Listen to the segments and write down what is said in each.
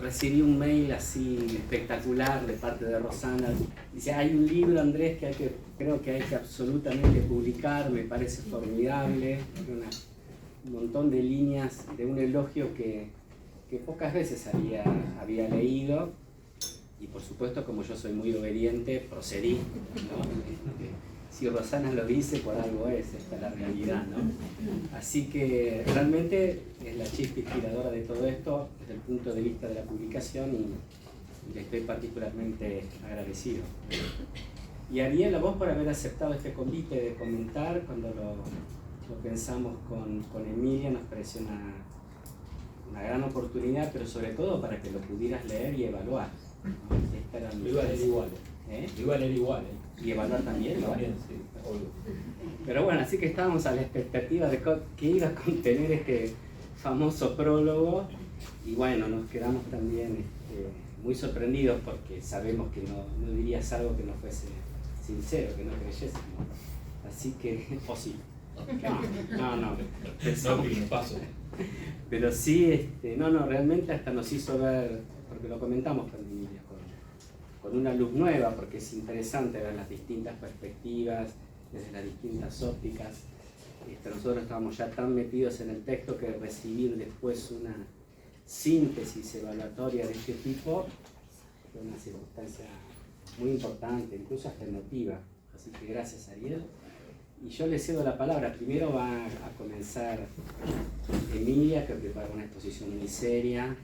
recibí un mail así espectacular de parte de Rosana. Dice, hay un libro, Andrés, creo que hay que absolutamente publicar, me parece formidable. Un montón de líneas de un elogio que pocas veces había leído. Y por supuesto, como yo soy muy obediente, procedí, ¿no? Si Rosana lo dice, por algo es, esta es la realidad, ¿no? Así que realmente es la chispa inspiradora de todo esto desde el punto de vista de la publicación y le estoy particularmente agradecido. Y Ariel, a vos por haber aceptado este convite de comentar, cuando lo pensamos con Emilia, nos pareció una gran oportunidad, pero sobre todo para que lo pudieras leer y evaluar, ¿no? Lo iba a leer igual. Lo iba a leer igual. Y evaluar también, ¿no? También, sí, obvio. Pero bueno, así que estábamos a la expectativa de qué iba a contener este famoso prólogo y bueno, nos quedamos también muy sorprendidos porque sabemos que no dirías algo que no fuese sincero, que no creyese, ¿no? Así que, o sí. No, paso. Pero sí, realmente hasta nos hizo ver, porque lo comentamos con Emilia, con una luz nueva, porque es interesante ver las distintas perspectivas, desde las distintas ópticas. Nosotros estábamos ya tan metidos en el texto que recibir después una síntesis evaluatoria de este tipo fue una circunstancia muy importante, incluso hasta emotiva. Así que gracias, Ariel. Y yo le cedo la palabra. Primero va a comenzar Emilia, que prepara una exposición muy seria. No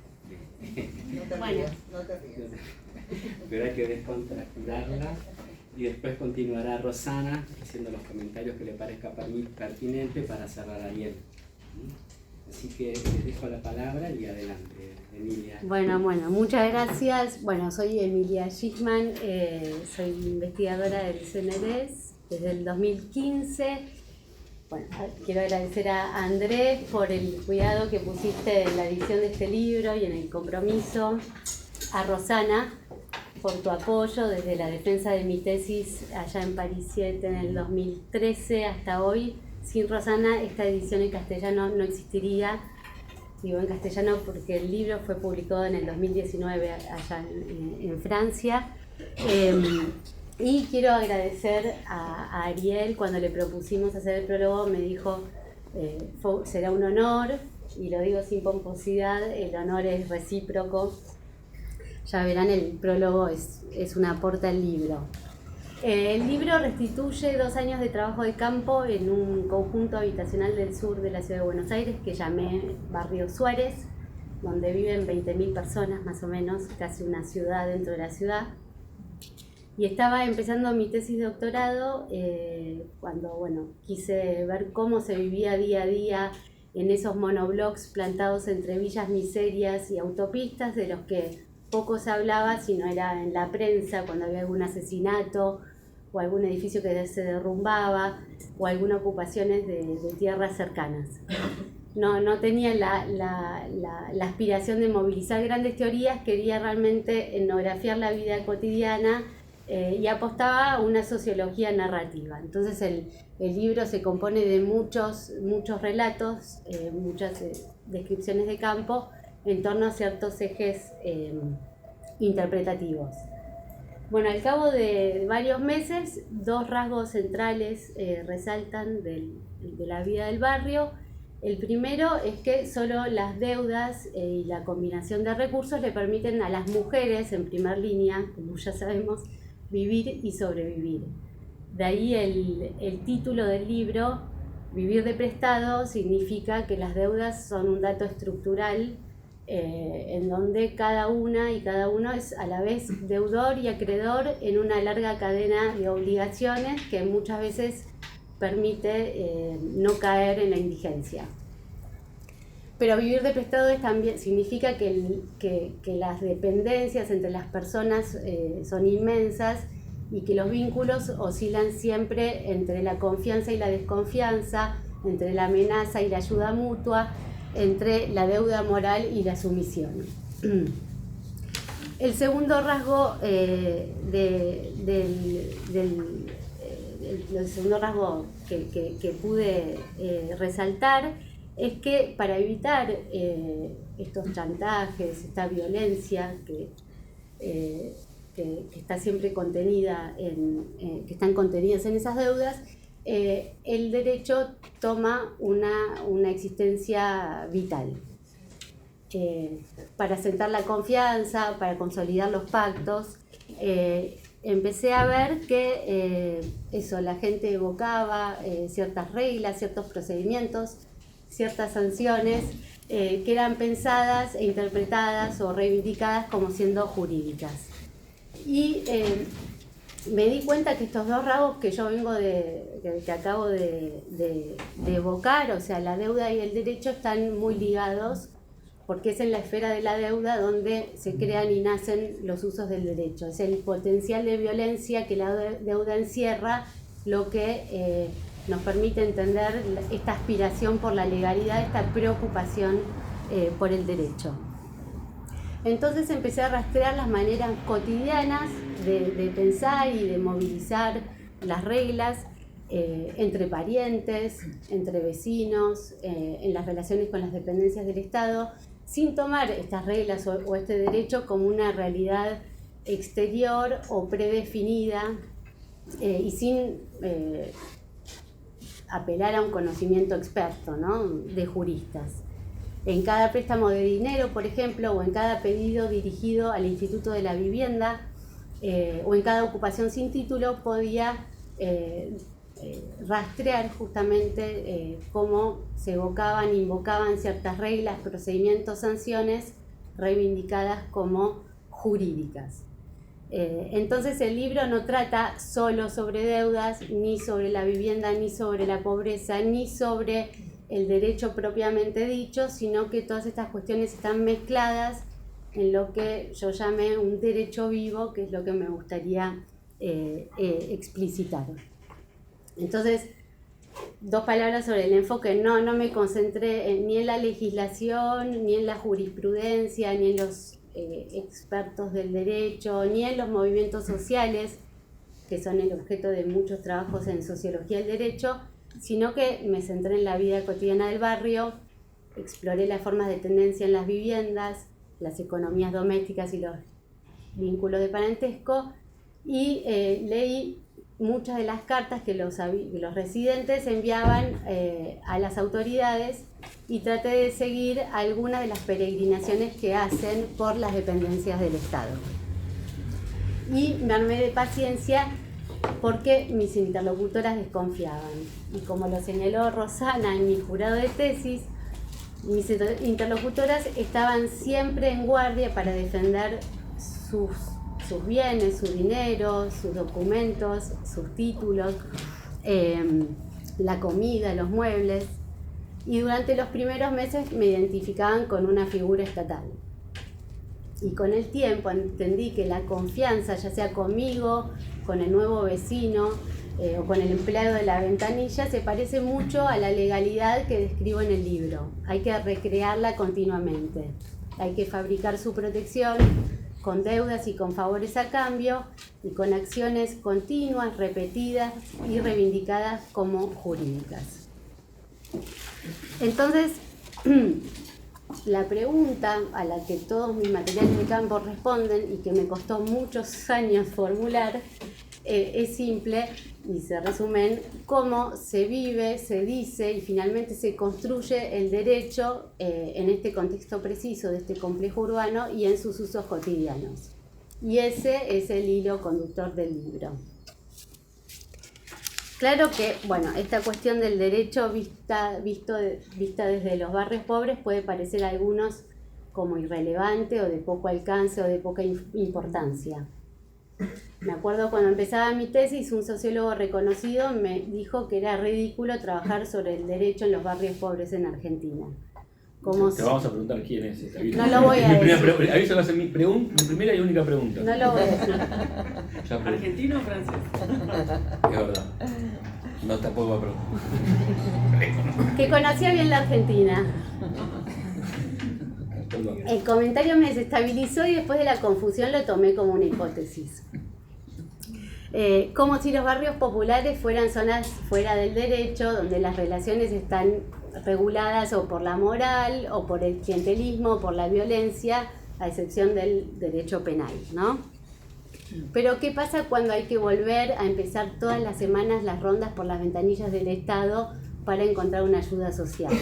te rías. Pero hay que descontracturarla. Y después continuará Rosana haciendo los comentarios que le parezca pertinente para cerrar a Ariel. Así que les dejo la palabra y adelante, Emilia. Bueno, muchas gracias. Bueno, soy Emilia Gisman, soy investigadora del CNRS desde el 2015. Bueno, quiero agradecer a Andrés por el cuidado que pusiste en la edición de este libro y en el compromiso, a Rosana por tu apoyo desde la defensa de mi tesis allá en París 7 en el 2013 hasta hoy. Sin Rosana esta edición en castellano no existiría. Digo en castellano porque el libro fue publicado en el 2019 allá en Francia. Y quiero agradecer a Ariel. Cuando le propusimos hacer el prólogo me dijo será un honor, y lo digo sin pomposidad, el honor es recíproco. Ya verán, el prólogo es un aporte al libro. El libro restituye 2 años de trabajo de campo en un conjunto habitacional del sur de la ciudad de Buenos Aires que llamé Barrio Suárez, donde viven 20.000 personas más o menos, casi una ciudad dentro de la ciudad. Y estaba empezando mi tesis de doctorado cuando quise ver cómo se vivía día a día en esos monoblocks plantados entre villas miserias y autopistas, de los que poco se hablaba, sino era en la prensa cuando había algún asesinato o algún edificio que se derrumbaba o alguna ocupaciones de tierras cercanas. No tenía la aspiración de movilizar grandes teorías, quería realmente etnografiar la vida cotidiana y apostaba a una sociología narrativa. Entonces el libro se compone de muchos relatos, muchas descripciones de campo en torno a ciertos ejes interpretativos. Bueno, al cabo de varios meses, 2 rasgos centrales resaltan de la vida del barrio. El primero es que solo las deudas y la combinación de recursos le permiten a las mujeres, en primer línea, como ya sabemos, vivir y sobrevivir. De ahí el título del libro, Vivir de prestado, significa que las deudas son un dato estructural en donde cada una y cada uno es a la vez deudor y acreedor en una larga cadena de obligaciones que muchas veces permite no caer en la indigencia. Pero vivir de prestado también significa que las dependencias entre las personas son inmensas y que los vínculos oscilan siempre entre la confianza y la desconfianza, entre la amenaza y la ayuda mutua, entre la deuda moral y la sumisión. El segundo rasgo el segundo rasgo que pude resaltar es que para evitar estos chantajes, esta violencia que está siempre contenida que están contenidas en esas deudas, el derecho toma una existencia vital. Para asentar la confianza, para consolidar los pactos, empecé a ver que la gente evocaba ciertas reglas, ciertos procedimientos, ciertas sanciones que eran pensadas e interpretadas o reivindicadas como siendo jurídicas. Y me di cuenta que estos dos rasgos que yo que acabo de evocar, o sea, la deuda y el derecho, están muy ligados, porque es en la esfera de la deuda donde se crean y nacen los usos del derecho. Es el potencial de violencia que la deuda encierra lo que nos permite entender esta aspiración por la legalidad, esta preocupación por el derecho. Entonces empecé a rastrear las maneras cotidianas de pensar y de movilizar las reglas entre parientes, entre vecinos, en las relaciones con las dependencias del Estado, sin tomar estas reglas o este derecho como una realidad exterior o predefinida y sin apelar a un conocimiento experto, ¿no?, de juristas. En cada préstamo de dinero, por ejemplo, o en cada pedido dirigido al Instituto de la Vivienda, o en cada ocupación sin título, podía rastrear justamente cómo se evocaban, invocaban ciertas reglas, procedimientos, sanciones reivindicadas como jurídicas. Entonces el libro no trata solo sobre deudas, ni sobre la vivienda, ni sobre la pobreza, ni sobre el derecho propiamente dicho, sino que todas estas cuestiones están mezcladas en lo que yo llamé un derecho vivo, que es lo que me gustaría explicitar. Entonces, dos palabras sobre el enfoque. No me concentré ni en la legislación, ni en la jurisprudencia, ni en los expertos del derecho, ni en los movimientos sociales, que son el objeto de muchos trabajos en sociología del derecho, sino que me centré en la vida cotidiana del barrio, exploré las formas de tendencia en las viviendas, las economías domésticas y los vínculos de parentesco, y leí muchas de las cartas que los residentes enviaban a las autoridades, y traté de seguir algunas de las peregrinaciones que hacen por las dependencias del Estado. Y me armé de paciencia porque mis interlocutoras desconfiaban. Y como lo señaló Rosana en mi jurado de tesis, mis interlocutoras estaban siempre en guardia para defender sus bienes, su dinero, sus documentos, sus títulos, la comida, los muebles. Y durante los primeros meses me identificaban con una figura estatal. Y con el tiempo entendí que la confianza, ya sea conmigo, con el nuevo vecino o con el empleado de la ventanilla, se parece mucho a la legalidad que describo en el libro. Hay que recrearla continuamente. Hay que fabricar su protección con deudas y con favores a cambio, y con acciones continuas, repetidas y reivindicadas como jurídicas. Entonces, la pregunta a la que todos mis materiales de campo responden, y que me costó muchos años formular, es simple y se resume en cómo se vive, se dice y finalmente se construye el derecho en este contexto preciso de este complejo urbano y en sus usos cotidianos. Y ese es el hilo conductor del libro. Claro que, esta cuestión del derecho vista desde los barrios pobres puede parecer a algunos como irrelevante o de poco alcance o de poca importancia. Me acuerdo cuando empezaba mi tesis, un sociólogo reconocido me dijo que era ridículo trabajar sobre el derecho en los barrios pobres en Argentina. Te vamos a preguntar quién es esta. No lo voy a decir. Aviso, va a ser mi primera y única pregunta. No lo voy a decir. ¿Argentino o francés? Es verdad. No tampoco va a preguntar. Que conocía bien la Argentina. El comentario me desestabilizó y después de la confusión lo tomé como una hipótesis. Como si los barrios populares fueran zonas fuera del derecho, donde las relaciones están reguladas o por la moral, o por el clientelismo, o por la violencia, a excepción del derecho penal, ¿no? Pero ¿qué pasa cuando hay que volver a empezar todas las semanas las rondas por las ventanillas del Estado para encontrar una ayuda social?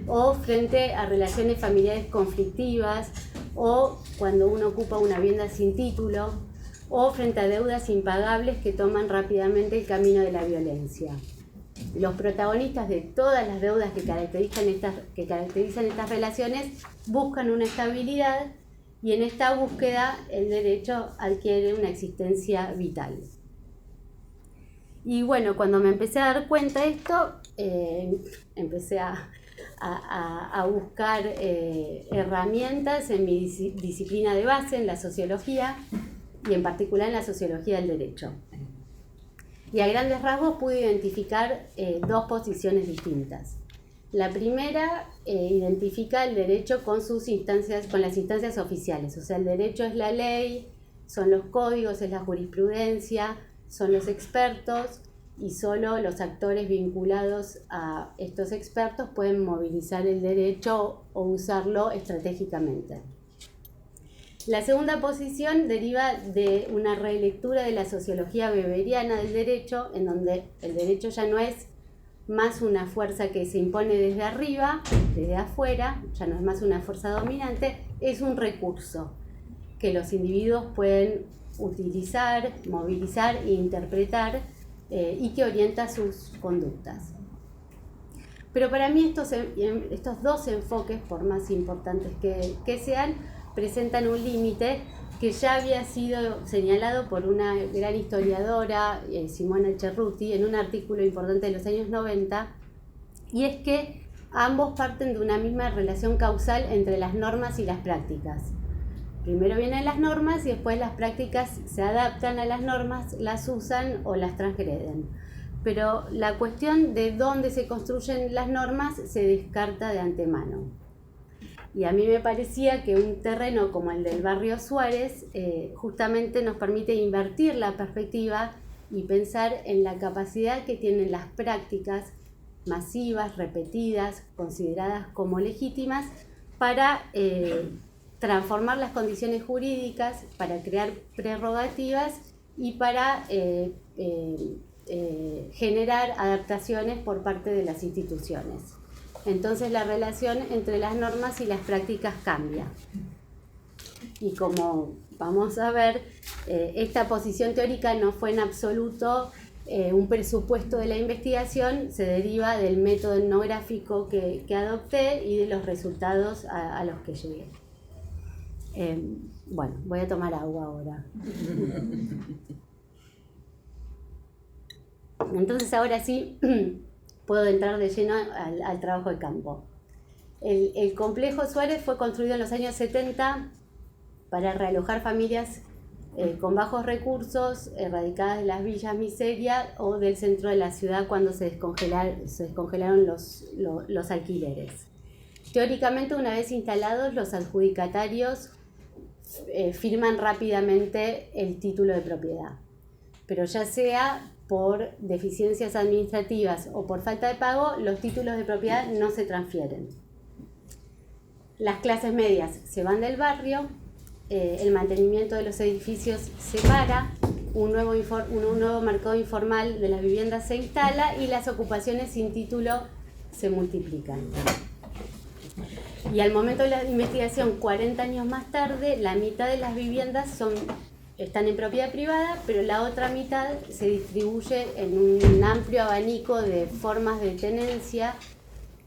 O frente a relaciones familiares conflictivas, o cuando uno ocupa una vivienda sin título, o frente a deudas impagables que toman rápidamente el camino de la violencia. Los protagonistas de todas las deudas que caracterizan estas relaciones buscan una estabilidad, y en esta búsqueda el derecho adquiere una existencia vital. Y bueno, cuando me empecé a dar cuenta de esto, empecé a buscar herramientas en mi disciplina de base, en la sociología, y en particular en la sociología del derecho. Y a grandes rasgos pude identificar dos posiciones distintas. La primera identifica el derecho con las instancias oficiales, o sea, el derecho es la ley, son los códigos, es la jurisprudencia, son los expertos, y solo los actores vinculados a estos expertos pueden movilizar el derecho o usarlo estratégicamente. La segunda posición deriva de una relectura de la sociología weberiana del derecho, en donde el derecho ya no es más una fuerza que se impone desde arriba, desde afuera, ya no es más una fuerza dominante, es un recurso que los individuos pueden utilizar, movilizar e interpretar, y que orienta sus conductas. Pero para mí estos dos enfoques, por más importantes que sean, presentan un límite que ya había sido señalado por una gran historiadora, Simona Cerruti, en un artículo importante de los años 90, y es que ambos parten de una misma relación causal entre las normas y las prácticas. Primero vienen las normas y después las prácticas se adaptan a las normas, las usan o las transgreden. Pero la cuestión de dónde se construyen las normas se descarta de antemano. Y a mí me parecía que un terreno como el del barrio Suárez justamente nos permite invertir la perspectiva y pensar en la capacidad que tienen las prácticas masivas, repetidas, consideradas como legítimas, para transformar las condiciones jurídicas, para crear prerrogativas y para generar adaptaciones por parte de las instituciones. Entonces la relación entre las normas y las prácticas cambia. Y como vamos a ver, esta posición teórica no fue en absoluto un presupuesto de la investigación, se deriva del método etnográfico que adopté y de los resultados a los que llegué. Bueno, voy a tomar agua ahora. Entonces ahora sí puedo entrar de lleno al trabajo de campo. El complejo Suárez fue construido en los años 70 para realojar familias con bajos recursos, radicadas de las villas miseria o del centro de la ciudad cuando se descongelaron los alquileres. Teóricamente, una vez instalados, los adjudicatarios firman rápidamente el título de propiedad, pero ya sea por deficiencias administrativas o por falta de pago, los títulos de propiedad no se transfieren. Las clases medias se van del barrio, el mantenimiento de los edificios se para, un nuevo mercado informal de las viviendas se instala y las ocupaciones sin título se multiplican. Y al momento de la investigación, 40 años más tarde, la mitad de las viviendas están en propiedad privada, pero la otra mitad se distribuye en un amplio abanico de formas de tenencia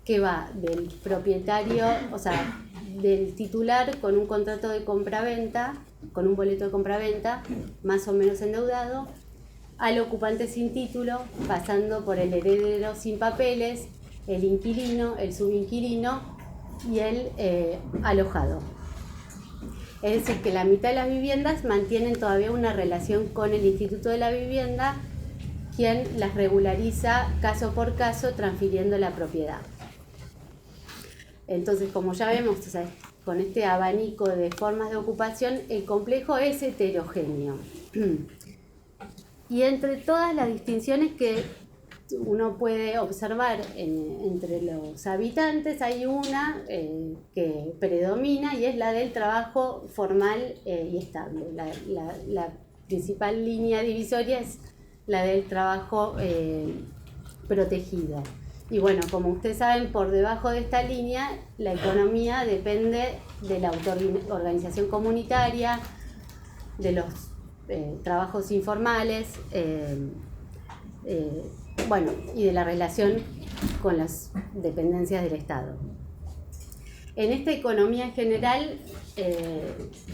que va del propietario, o sea, del titular con un contrato de compraventa, con un boleto de compraventa, más o menos endeudado, al ocupante sin título, pasando por el heredero sin papeles, el inquilino, el subinquilino y el alojado. Es decir, que la mitad de las viviendas mantienen todavía una relación con el Instituto de la Vivienda, quien las regulariza caso por caso, transfiriendo la propiedad. Entonces, como ya vemos, o sea, con este abanico de formas de ocupación, el complejo es heterogéneo. Y entre todas las distinciones que uno puede observar entre los habitantes hay una que predomina y es la del trabajo formal y estable. La principal línea divisoria es la del trabajo protegido. Y bueno, como ustedes saben, por debajo de esta línea la economía depende de la autoorganización comunitaria, de los trabajos informales, bueno, y de la relación con las dependencias del Estado. En esta economía en general,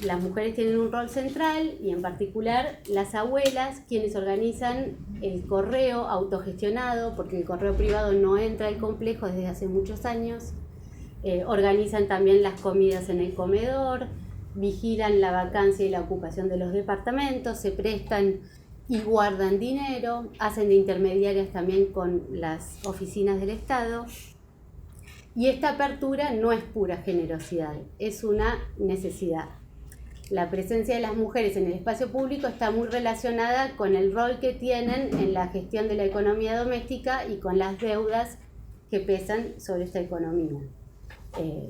las mujeres tienen un rol central y en particular las abuelas, quienes organizan el correo autogestionado, porque el correo privado no entra al complejo desde hace muchos años, organizan también las comidas en el comedor, vigilan la vacancia y la ocupación de los departamentos, se prestan y guardan dinero, hacen de intermediarias también con las oficinas del Estado. Y esta apertura no es pura generosidad, es una necesidad. La presencia de las mujeres en el espacio público está muy relacionada con el rol que tienen en la gestión de la economía doméstica y con las deudas que pesan sobre esta economía.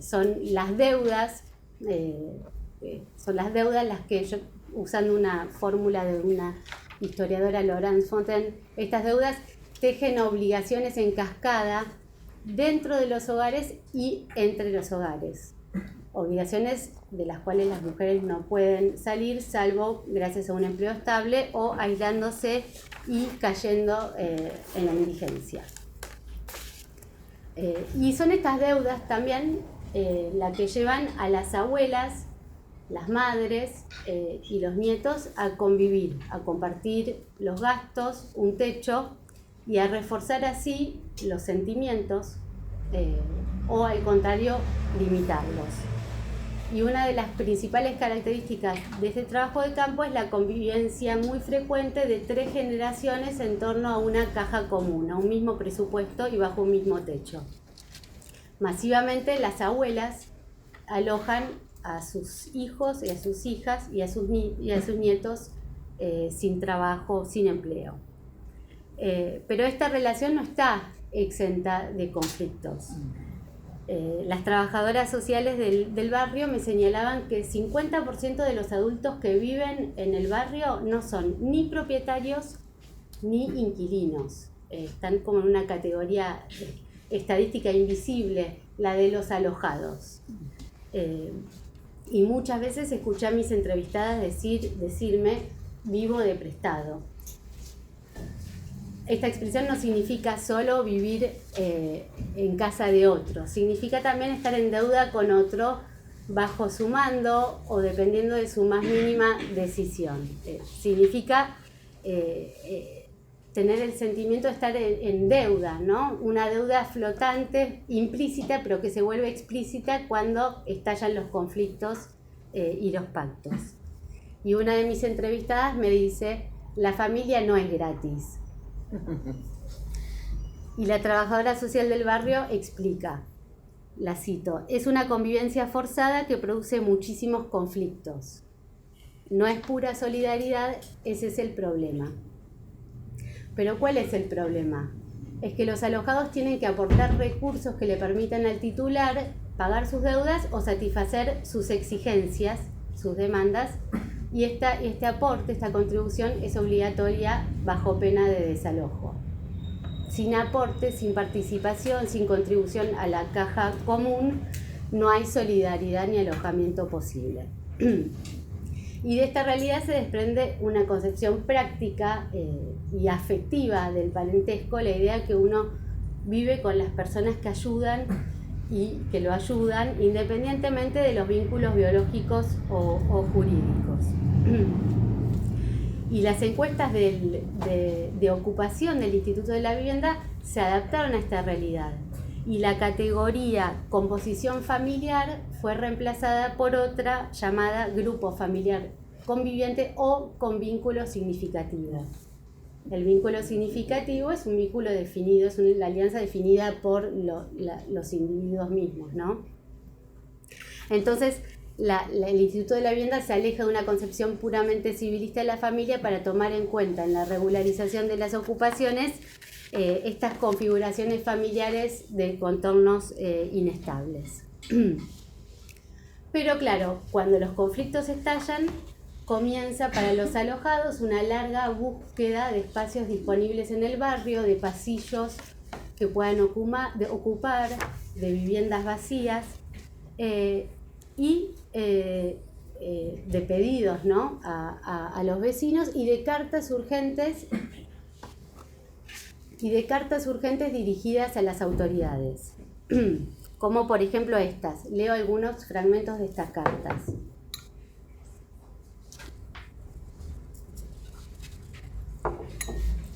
Son las deudas las que yo, usando una fórmula de una historiadora, Laurence Fontaine, estas deudas tejen obligaciones en cascada dentro de los hogares y entre los hogares. Obligaciones de las cuales las mujeres no pueden salir salvo gracias a un empleo estable o aislándose y cayendo en la indigencia. Y son estas deudas también las que llevan a las abuelas, las madres y los nietos a convivir, a compartir los gastos, un techo y a reforzar así los sentimientos o al contrario limitarlos. Y una de las principales características de este trabajo de campo es la convivencia muy frecuente de 3 generaciones en torno a una caja común, a un mismo presupuesto y bajo un mismo techo. Masivamente las abuelas alojan a sus hijos y a sus hijas y a sus nietos sin trabajo, sin empleo. Pero esta relación no está exenta de conflictos. Las trabajadoras sociales del barrio me señalaban que el 50% de los adultos que viven en el barrio no son ni propietarios ni inquilinos. Están como en una categoría estadística invisible, la de los alojados. Y muchas veces escuché a mis entrevistadas decirme, vivo de prestado. Esta expresión no significa solo vivir en casa de otro, significa también estar en deuda con otro bajo su mando o dependiendo de su más mínima decisión. Significa tener el sentimiento de estar en deuda, ¿no? Una deuda flotante, implícita, pero que se vuelve explícita cuando estallan los conflictos y los pactos. Y una de mis entrevistadas me dice, la familia no es gratis. Y la trabajadora social del barrio explica, la cito, es una convivencia forzada que produce muchísimos conflictos. No es pura solidaridad, ese es el problema. Pero ¿cuál es el problema? Es que los alojados tienen que aportar recursos que le permitan al titular pagar sus deudas o satisfacer sus exigencias, sus demandas, y este aporte, esta contribución es obligatoria bajo pena de desalojo. Sin aporte, sin participación, sin contribución a la caja común, no hay solidaridad ni alojamiento posible. Y de esta realidad se desprende una concepción práctica y afectiva del parentesco, la idea que uno vive con las personas que ayudan y que lo ayudan independientemente de los vínculos biológicos o jurídicos. Y las encuestas de ocupación del Instituto de la Vivienda se adaptaron a esta realidad. Y la categoría composición familiar fue reemplazada por otra llamada grupo familiar conviviente o con vínculo significativo. El vínculo significativo es un vínculo definido, es una alianza definida por los individuos mismos, ¿no? Entonces, el Instituto de la Vivienda se aleja de una concepción puramente civilista de la familia para tomar en cuenta en la regularización de las ocupaciones estas configuraciones familiares de contornos inestables. Pero claro, cuando los conflictos estallan, comienza para los alojados una larga búsqueda de espacios disponibles en el barrio, de pasillos que puedan ocupar, de viviendas vacías y de pedidos, ¿no?, a los vecinos y de cartas urgentes dirigidas a las autoridades. Como por ejemplo estas. Leo algunos fragmentos de estas cartas.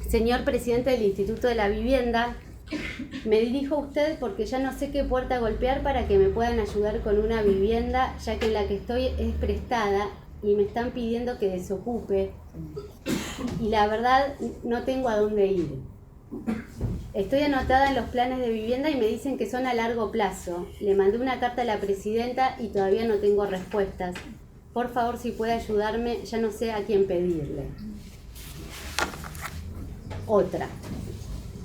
Señor presidente del Instituto de la Vivienda, me dirijo a usted porque ya no sé qué puerta golpear para que me puedan ayudar con una vivienda, ya que la que estoy es prestada y me están pidiendo que desocupe. Y la verdad, no tengo a dónde ir. Estoy anotada en los planes de vivienda y me dicen que son a largo plazo. Le mandé una carta a la presidenta y todavía no tengo respuestas. Por favor, si puede ayudarme, ya no sé a quién pedirle. Otra.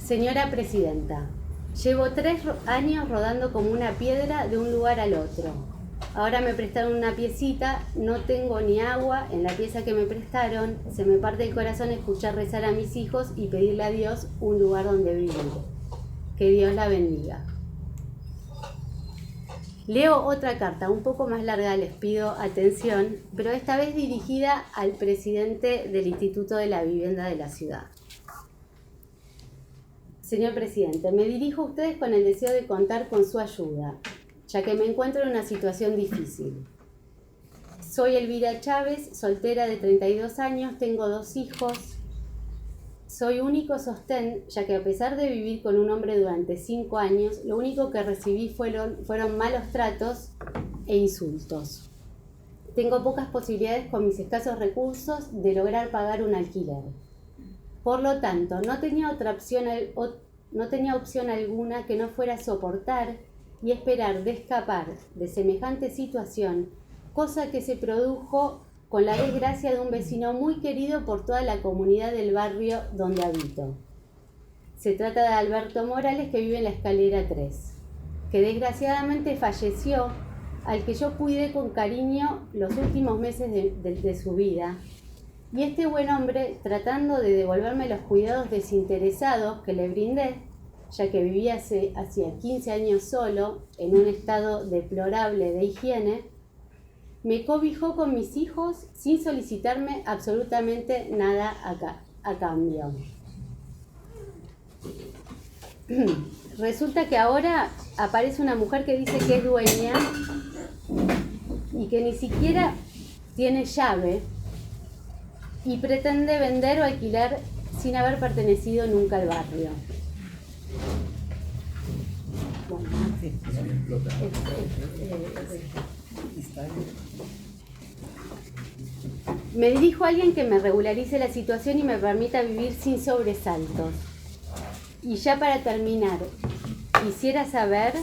Señora presidenta, llevo 3 años rodando como una piedra de un lugar al otro. Ahora me prestaron una piecita, no tengo ni agua en la pieza que me prestaron. Se me parte el corazón escuchar rezar a mis hijos y pedirle a Dios un lugar donde vivir. Que Dios la bendiga. Leo otra carta, un poco más larga, les pido atención, pero esta vez dirigida al presidente del Instituto de la Vivienda de la ciudad. Señor presidente, me dirijo a ustedes con el deseo de contar con su ayuda, ya que me encuentro en una situación difícil. Soy Elvira Chávez, soltera de 32 años, tengo 2 hijos. Soy único sostén, ya que a pesar de vivir con un hombre durante 5 años, lo único que recibí fueron malos tratos e insultos. Tengo pocas posibilidades con mis escasos recursos de lograr pagar un alquiler. Por lo tanto, no tenía opción alguna que no fuera soportar y esperar de escapar de semejante situación, cosa que se produjo con la desgracia de un vecino muy querido por toda la comunidad del barrio donde habito. Se trata de Alberto Morales, que vive en la escalera 3, que desgraciadamente falleció, al que yo cuidé con cariño los últimos meses de su vida. Y este buen hombre, tratando de devolverme los cuidados desinteresados que le brindé, ya que vivía hacía 15 años solo, en un estado deplorable de higiene, me cobijó con mis hijos sin solicitarme absolutamente nada a cambio. Resulta que ahora aparece una mujer que dice que es dueña y que ni siquiera tiene llave y pretende vender o alquilar sin haber pertenecido nunca al barrio. Me dirijo a alguien que me regularice la situación y me permita vivir sin sobresaltos. Y ya para terminar, quisiera saber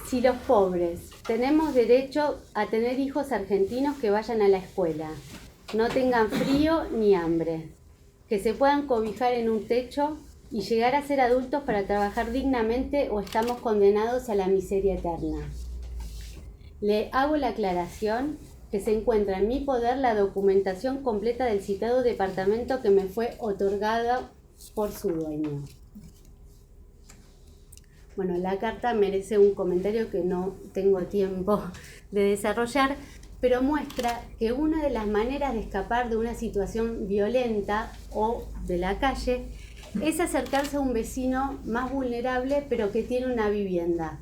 si los pobres tenemos derecho a tener hijos argentinos que vayan a la escuela, no tengan frío ni hambre, que se puedan cobijar en un techo y llegar a ser adultos para trabajar dignamente, o estamos condenados a la miseria eterna. Le hago la aclaración que se encuentra en mi poder la documentación completa del citado departamento que me fue otorgada por su dueño. Bueno, la carta merece un comentario que no tengo tiempo de desarrollar, pero muestra que una de las maneras de escapar de una situación violenta o de la calle es acercarse a un vecino más vulnerable, pero que tiene una vivienda,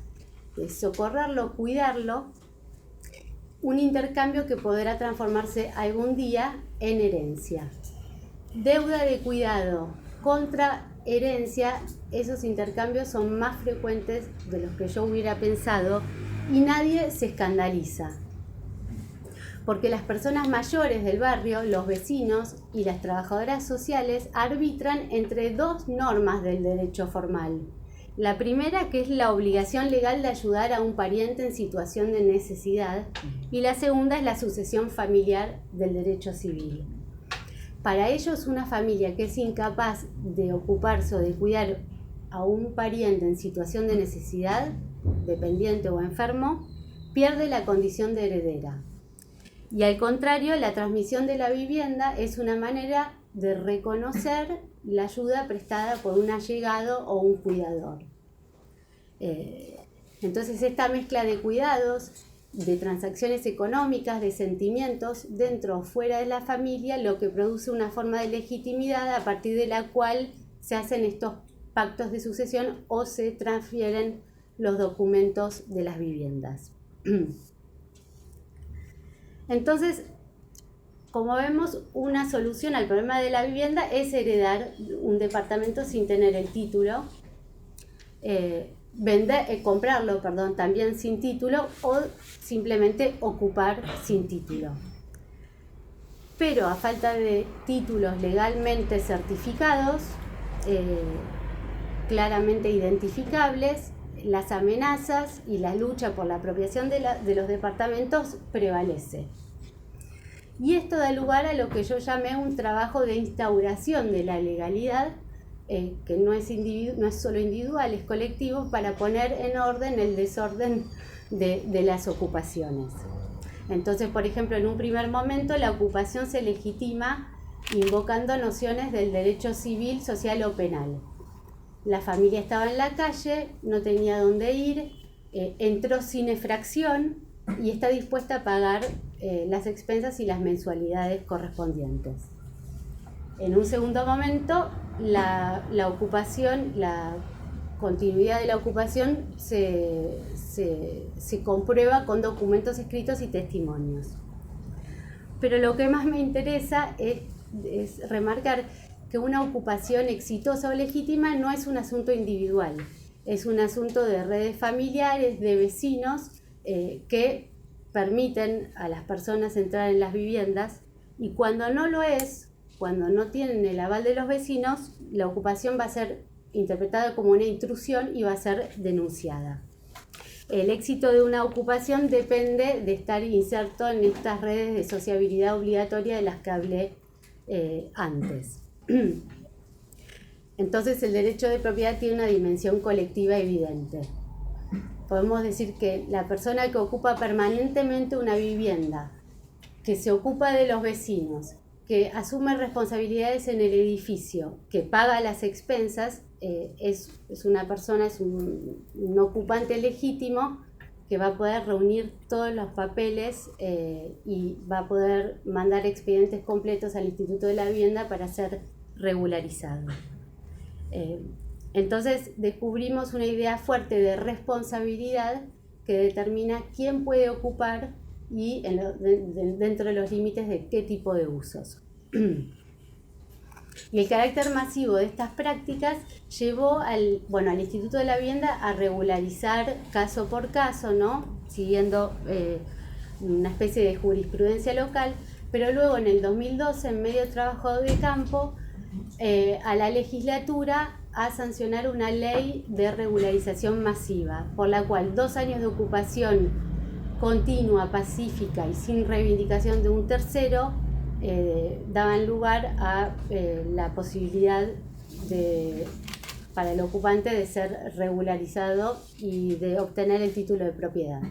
socorrerlo, cuidarlo, un intercambio que podrá transformarse algún día en herencia. Deuda de cuidado contra herencia, esos intercambios son más frecuentes de los que yo hubiera pensado y nadie se escandaliza. Porque las personas mayores del barrio, los vecinos y las trabajadoras sociales arbitran entre 2 normas del derecho formal. La primera, que es la obligación legal de ayudar a un pariente en situación de necesidad, y la segunda es la sucesión familiar del derecho civil. Para ellos, una familia que es incapaz de ocuparse o de cuidar a un pariente en situación de necesidad, dependiente o enfermo, pierde la condición de heredera. Y al contrario, la transmisión de la vivienda es una manera de reconocer la ayuda prestada por un allegado o un cuidador. Entonces, esta mezcla de cuidados, de transacciones económicas, de sentimientos dentro o fuera de la familia, lo que produce una forma de legitimidad a partir de la cual se hacen estos pactos de sucesión o se transfieren los documentos de las viviendas. Entonces, como vemos, una solución al problema de la vivienda es heredar un departamento sin tener el título, comprarlo, también sin título, o simplemente ocupar sin título. Pero a falta de títulos legalmente certificados, claramente identificables, las amenazas y la lucha por la apropiación de los departamentos prevalece. Y esto da lugar a lo que yo llamé un trabajo de instauración de la legalidad, que no es solo individual, es colectivo, para poner en orden el desorden de las ocupaciones. Entonces, por ejemplo, en un primer momento la ocupación se legitima invocando nociones del derecho civil, social o penal. La familia estaba en la calle, no tenía dónde ir, entró sin efracción y está dispuesta a pagar las expensas y las mensualidades correspondientes. En un segundo momento, la ocupación, la continuidad de la ocupación se comprueba con documentos escritos y testimonios. Pero lo que más me interesa es remarcar que una ocupación exitosa o legítima no es un asunto individual, es un asunto de redes familiares, de vecinos que permiten a las personas entrar en las viviendas, y cuando no lo es, cuando no tienen el aval de los vecinos, la ocupación va a ser interpretada como una intrusión y va a ser denunciada. El éxito de una ocupación depende de estar inserto en estas redes de sociabilidad obligatoria de las que hablé antes. Entonces, el derecho de propiedad tiene una dimensión colectiva evidente. Podemos decir que la persona que ocupa permanentemente una vivienda, que se ocupa de los vecinos, que asume responsabilidades en el edificio, que paga las expensas, es una persona, es un ocupante legítimo que va a poder reunir todos los papeles y va a poder mandar expedientes completos al Instituto de la Vivienda para ser regularizado. Entonces descubrimos una idea fuerte de responsabilidad que determina quién puede ocupar y dentro de los límites de qué tipo de usos. Y el carácter masivo de estas prácticas llevó al Instituto de la Vivienda a regularizar caso por caso, ¿no? Siguiendo una especie de jurisprudencia local, pero luego en el 2012, en medio de trabajo de campo, a la legislatura a sancionar una ley de regularización masiva, por la cual 2 años de ocupación continua, pacífica y sin reivindicación de un tercero daban lugar a la posibilidad para el ocupante de ser regularizado y de obtener el título de propiedad.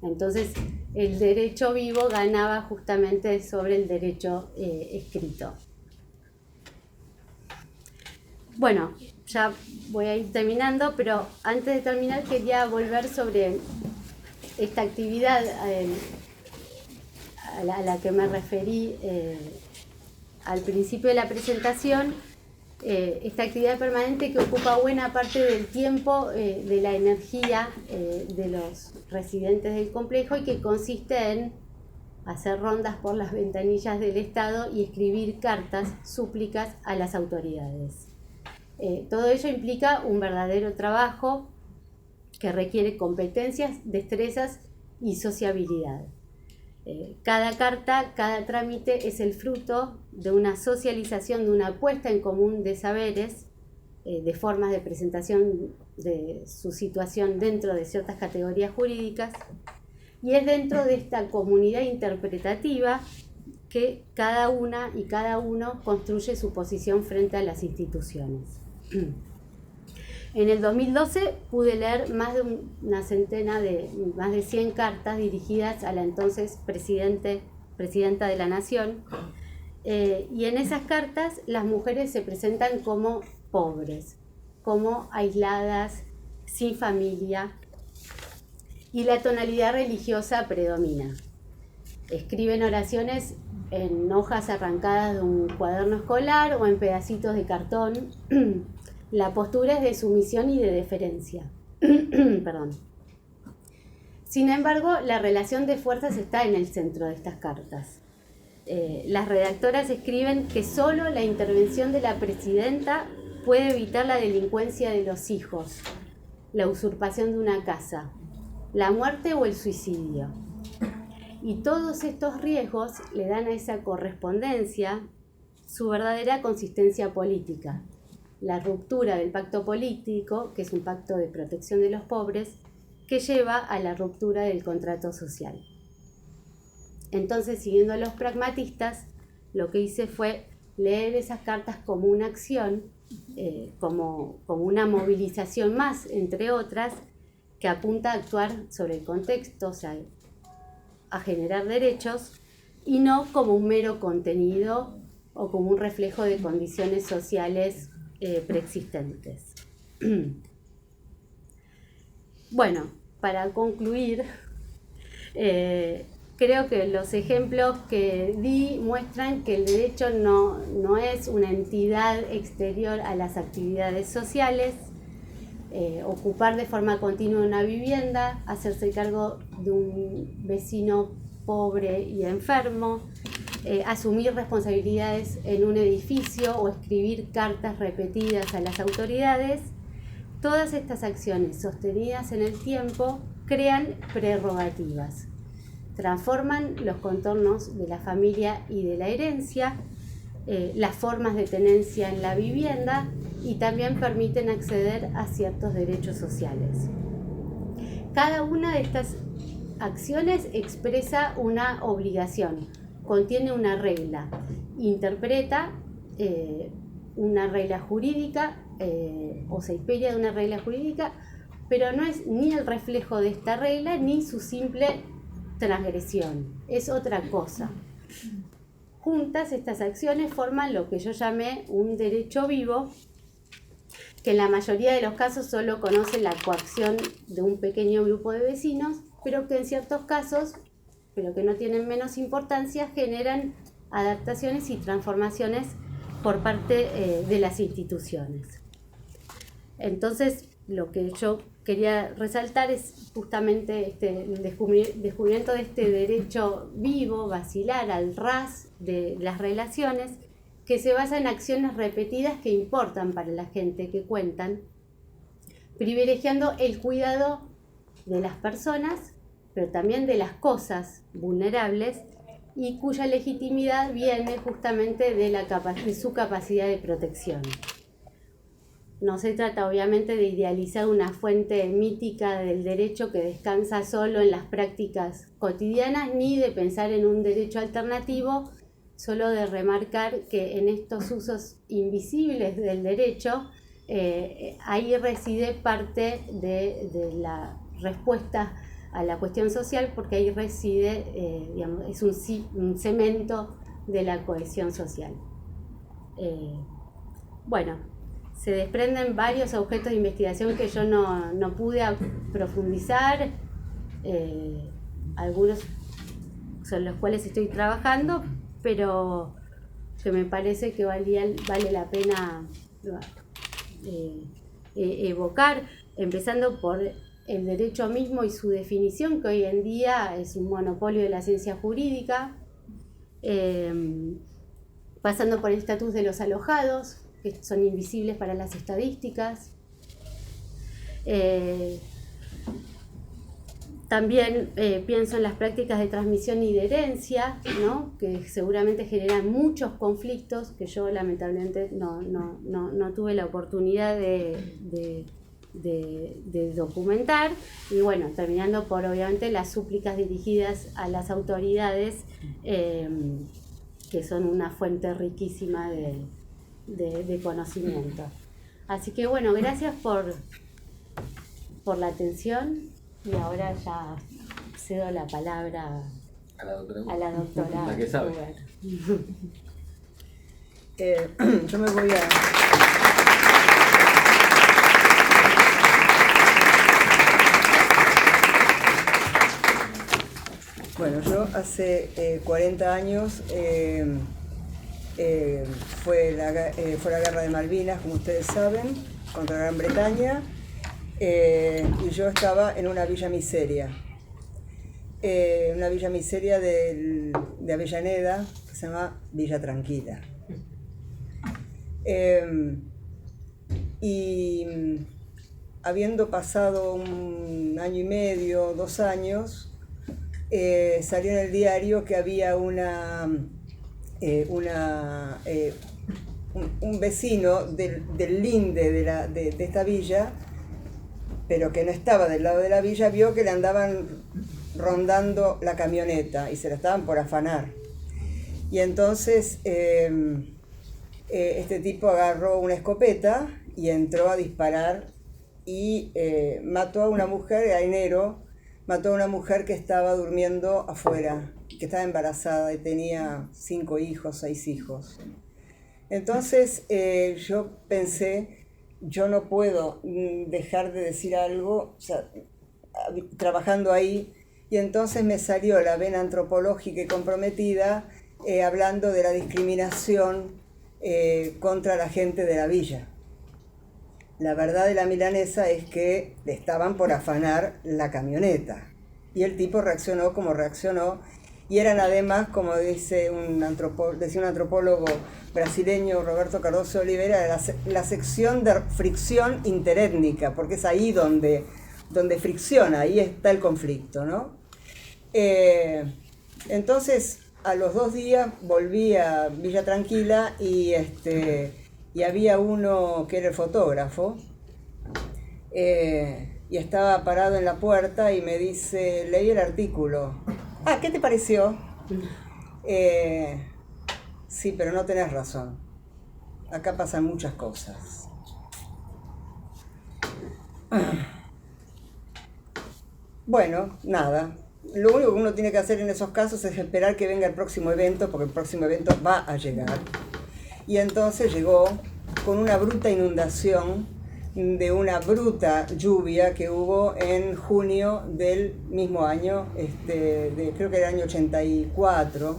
Entonces, el derecho vivo ganaba justamente sobre el derecho escrito. Bueno, ya voy a ir terminando, pero antes de terminar quería volver sobre esta actividad a la que me referí al principio de la presentación, esta actividad permanente que ocupa buena parte del tiempo, de la energía de los residentes del complejo, y que consiste en hacer rondas por las ventanillas del Estado y escribir cartas, súplicas a las autoridades. Todo ello implica un verdadero trabajo que requiere competencias, destrezas y sociabilidad. Cada carta, cada trámite es el fruto de una socialización, de una puesta en común de saberes, de formas de presentación de su situación dentro de ciertas categorías jurídicas, y es dentro de esta comunidad interpretativa que cada una y cada uno construye su posición frente a las instituciones. En el 2012 pude leer más de más de 100 cartas dirigidas a la entonces presidenta de la Nación, y en esas cartas las mujeres se presentan como pobres, como aisladas, sin familia, y la tonalidad religiosa predomina. Escriben oraciones en hojas arrancadas de un cuaderno escolar o en pedacitos de cartón. La postura es de sumisión y de deferencia. Perdón. Sin embargo, la relación de fuerzas está en el centro de estas cartas. Las redactoras escriben que solo la intervención de la presidenta puede evitar la delincuencia de los hijos, la usurpación de una casa, la muerte o el suicidio. Y todos estos riesgos le dan a esa correspondencia su verdadera consistencia política. La ruptura del pacto político, que es un pacto de protección de los pobres, que lleva a la ruptura del contrato social. Entonces, siguiendo a los pragmatistas, lo que hice fue leer esas cartas como una acción, como una movilización más, entre otras, que apunta a actuar sobre el contexto, o sea, a generar derechos, y no como un mero contenido o como un reflejo de condiciones sociales preexistentes. Bueno, para concluir, creo que los ejemplos que di muestran que el derecho no es una entidad exterior a las actividades sociales. Ocupar de forma continua una vivienda, hacerse cargo de un vecino pobre y enfermo, asumir responsabilidades en un edificio o escribir cartas repetidas a las autoridades. Todas estas acciones sostenidas en el tiempo crean prerrogativas, transforman los contornos de la familia y de la herencia, las formas de tenencia en la vivienda, y también permiten acceder a ciertos derechos sociales. Cada una de estas acciones expresa una obligación, contiene una regla, interpreta una regla jurídica o se inspira de una regla jurídica, pero no es ni el reflejo de esta regla ni su simple transgresión, es otra cosa. Juntas, estas acciones forman lo que yo llamé un derecho vivo, que en la mayoría de los casos solo conoce la coacción de un pequeño grupo de vecinos, pero que en ciertos casos, pero que no tienen menos importancia, generan adaptaciones y transformaciones por parte de las instituciones. Entonces, lo que yo quería resaltar es justamente el descubrimiento de este derecho vivo, vacilar, al ras de las relaciones, que se basa en acciones repetidas que importan para la gente que cuentan, privilegiando el cuidado de las personas, pero también de las cosas vulnerables, y cuya legitimidad viene justamente de su capacidad de protección. No se trata obviamente de idealizar una fuente mítica del derecho que descansa solo en las prácticas cotidianas, ni de pensar en un derecho alternativo, solo de remarcar que en estos usos invisibles del derecho, ahí reside parte de la respuesta a la cuestión social, porque ahí reside, es un cemento de la cohesión social. Bueno, se desprenden varios objetos de investigación que yo no pude profundizar, algunos sobre los cuales estoy trabajando, pero que me parece que vale la pena evocar, empezando por el derecho mismo y su definición, que hoy en día es un monopolio de la ciencia jurídica, pasando por el estatus de los alojados, que son invisibles para las estadísticas. También pienso en las prácticas de transmisión y de herencia, ¿no? Que seguramente generan muchos conflictos que yo lamentablemente no tuve la oportunidad de documentar. Y bueno, terminando por obviamente las súplicas dirigidas a las autoridades que son una fuente riquísima de conocimiento. Así que bueno, gracias por la atención y ahora ya cedo la palabra A la doctora. a la doctora. La que sabe. Huber. Yo me voy a... Bueno, yo hace 40 años fue la guerra de Malvinas, como ustedes saben, contra Gran Bretaña, y yo estaba en una villa miseria. Una villa miseria de Avellaneda, que se llama Villa Tranquila. Y habiendo pasado 1 año y medio, 2 años, salió en el diario que había un vecino del linde de esta villa, pero que no estaba del lado de la villa, vio que le andaban rondando la camioneta y se la estaban por afanar. Y entonces este tipo agarró una escopeta y entró a disparar y mató a una mujer, era enero, mató a una mujer que estaba durmiendo afuera, que estaba embarazada y tenía 5 hijos, 6 hijos. Entonces yo pensé, yo no puedo dejar de decir algo, o sea, trabajando ahí, y entonces me salió la vena antropológica y comprometida hablando de la discriminación contra la gente de la villa. La verdad de la milanesa es que le estaban por afanar la camioneta y el tipo reaccionó como reaccionó, y eran además, como dice decía un antropólogo brasileño, Roberto Cardoso Oliveira, la sección de fricción interétnica, porque es ahí donde fricciona, ahí está el conflicto, ¿no? Entonces, a los 2 días volví a Villa Tranquila y había uno que era el fotógrafo, y estaba parado en la puerta y me dice, leí el artículo. Ah, ¿qué te pareció? Sí, pero no tenés razón. Acá pasan muchas cosas. Bueno, nada. Lo único que uno tiene que hacer en esos casos es esperar que venga el próximo evento, porque el próximo evento va a llegar. Y entonces llegó con una bruta inundación de una bruta lluvia que hubo en junio del mismo año, creo que era el año 84,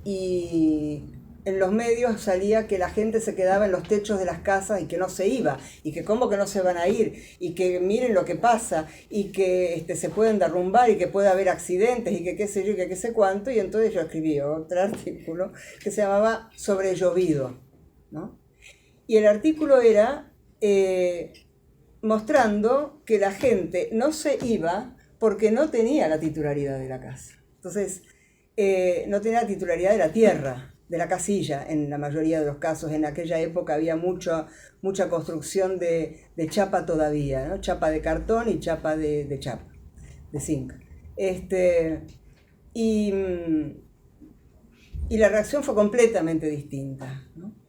y en los medios salía que la gente se quedaba en los techos de las casas y que no se iba, y que cómo que no se van a ir, y que miren lo que pasa, y que se pueden derrumbar, y que puede haber accidentes, y que qué sé yo, y que qué sé cuánto, y entonces yo escribí otro artículo que se llamaba Sobre llovido, ¿no? Y el artículo era mostrando que la gente no se iba porque no tenía la titularidad de la casa. Entonces, no tenía la titularidad de la tierra, de la casilla, en la mayoría de los casos. En aquella época había mucha construcción de chapa todavía, ¿no? Chapa de cartón y chapa de chapa, de zinc. Y la reacción fue completamente distinta, ¿no?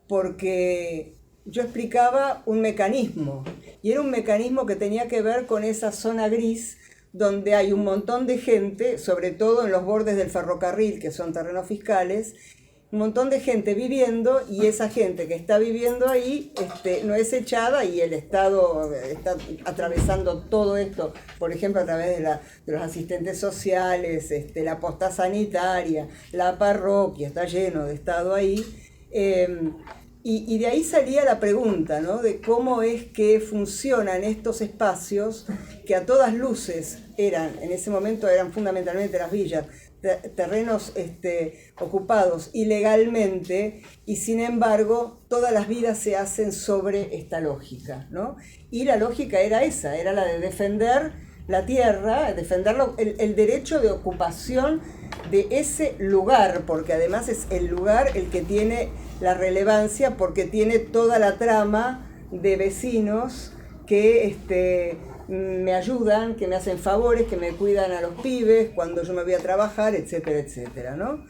Porque yo explicaba un mecanismo, y era un mecanismo que tenía que ver con esa zona gris donde hay un montón de gente, sobre todo en los bordes del ferrocarril, que son terrenos fiscales, un montón de gente viviendo, y esa gente que está viviendo ahí no es echada, y el Estado está atravesando todo esto, por ejemplo, a través de los asistentes sociales, la posta sanitaria, la parroquia, está lleno de Estado ahí. Y de ahí salía la pregunta, ¿no? De cómo es que funcionan estos espacios que a todas luces en ese momento eran fundamentalmente las villas, terrenos ocupados ilegalmente, y sin embargo todas las vidas se hacen sobre esta lógica, ¿no? Y la lógica era esa, era la de defender la tierra, defender el derecho de ocupación de ese lugar, porque además es el lugar el que tiene la relevancia, porque tiene toda la trama de vecinos que me ayudan, que me hacen favores, que me cuidan a los pibes cuando yo me voy a trabajar, etcétera, etcétera, ¿no?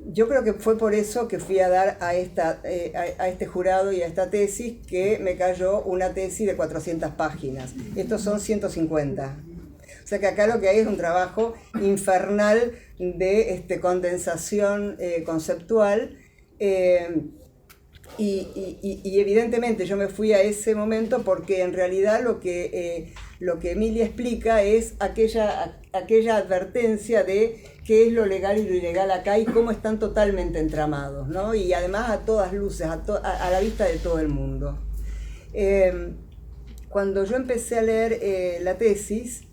Yo creo que fue por eso que fui a dar a este jurado y a esta tesis, que me cayó una tesis de 400 páginas. Estos son 150. O sea que acá lo que hay es un trabajo infernal de condensación conceptual. Y evidentemente yo me fui a ese momento porque en realidad lo que Emilia explica es aquella advertencia de qué es lo legal y lo ilegal acá y cómo están totalmente entramados, ¿no? Y además a todas luces, a la vista de todo el mundo. Cuando yo empecé a leer la tesis,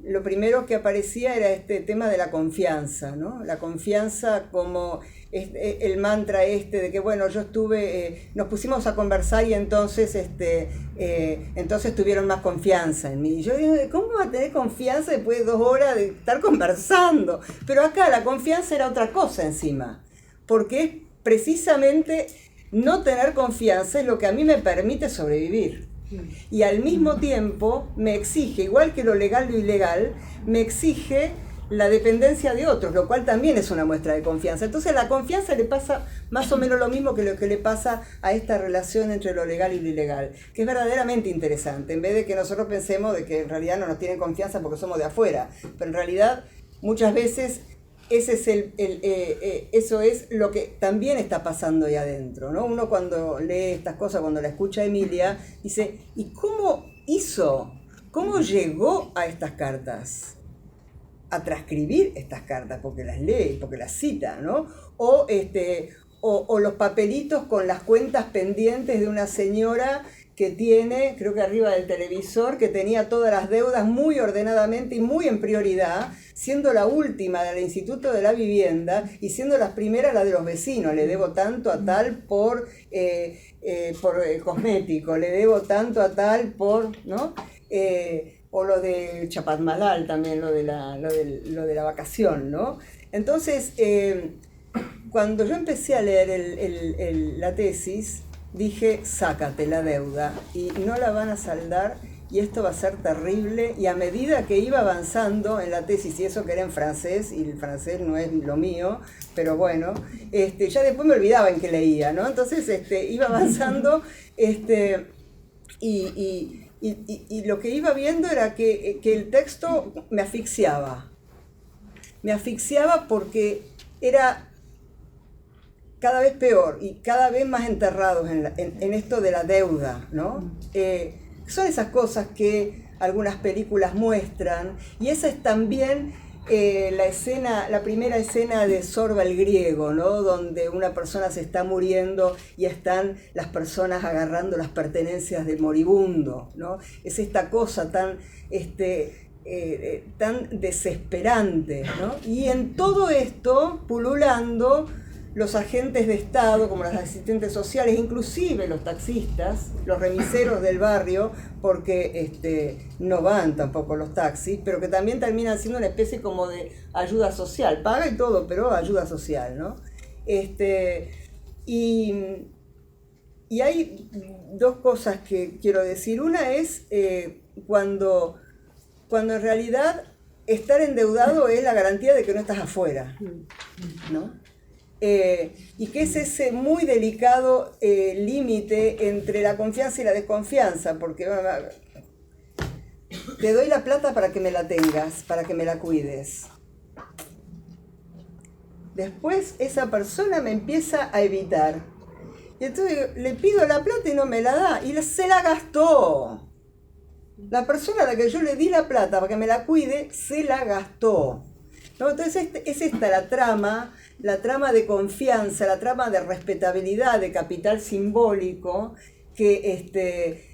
lo primero que aparecía era este tema de la confianza, ¿no? La confianza como el mantra de que, bueno, yo estuve, nos pusimos a conversar y entonces tuvieron más confianza en mí. Y yo digo, ¿cómo va a tener confianza después de 2 horas de estar conversando? Pero acá la confianza era otra cosa encima, porque es precisamente no tener confianza es lo que a mí me permite sobrevivir. Y al mismo tiempo me exige, igual que lo legal y lo ilegal, me exige la dependencia de otros, lo cual también es una muestra de confianza. Entonces a la confianza le pasa más o menos lo mismo que lo que le pasa a esta relación entre lo legal y lo ilegal, que es verdaderamente interesante, en vez de que nosotros pensemos de que en realidad no nos tienen confianza porque somos de afuera, pero en realidad muchas veces eso es lo que también está pasando ahí adentro, ¿no? Uno cuando lee estas cosas, cuando la escucha a Emilia, dice, ¿y cómo hizo? ¿Cómo llegó a estas cartas? A transcribir estas cartas, porque las lee, porque las cita, ¿no? O los papelitos con las cuentas pendientes de una señora que tiene, creo que arriba del televisor, que tenía todas las deudas muy ordenadamente y muy en prioridad, siendo la última del Instituto de la Vivienda y siendo las primeras la de los vecinos. Le debo tanto a tal por cosmético, le debo tanto a tal por, ¿no? O lo de Chapatmalal también, lo de la vacación, ¿no? Entonces, cuando yo empecé a leer la tesis, dije, sácate la deuda y no la van a saldar y esto va a ser terrible. Y a medida que iba avanzando en la tesis, y eso que era en francés, y el francés no es lo mío, pero bueno, ya después me olvidaba en qué leía, ¿no? Entonces iba avanzando y lo que iba viendo era que el texto me asfixiaba. Me asfixiaba porque era cada vez peor y cada vez más enterrados en esto de la deuda, ¿no? Son esas cosas que algunas películas muestran, y esa es también la primera escena de Sorba el griego, ¿no? Donde una persona se está muriendo y están las personas agarrando las pertenencias del moribundo, ¿no? Es esta cosa tan desesperante, ¿no? Y en todo esto, pululando, los agentes de Estado, como los asistentes sociales, inclusive los taxistas, los remiseros del barrio, porque no van tampoco los taxis, pero que también terminan siendo una especie como de ayuda social, paga y todo, pero ayuda social, ¿no? Y hay 2 cosas que quiero decir. Una es cuando en realidad estar endeudado es la garantía de que no estás afuera, ¿no? Y que es ese muy delicado límite entre la confianza y la desconfianza, porque te doy la plata para que me la tengas, para que me la cuides. Después esa persona me empieza a evitar. Y entonces le pido la plata y no me la da, y se la gastó. La persona a la que yo le di la plata para que me la cuide, se la gastó, ¿no? Entonces es esta la trama de confianza, la trama de respetabilidad, de capital simbólico, que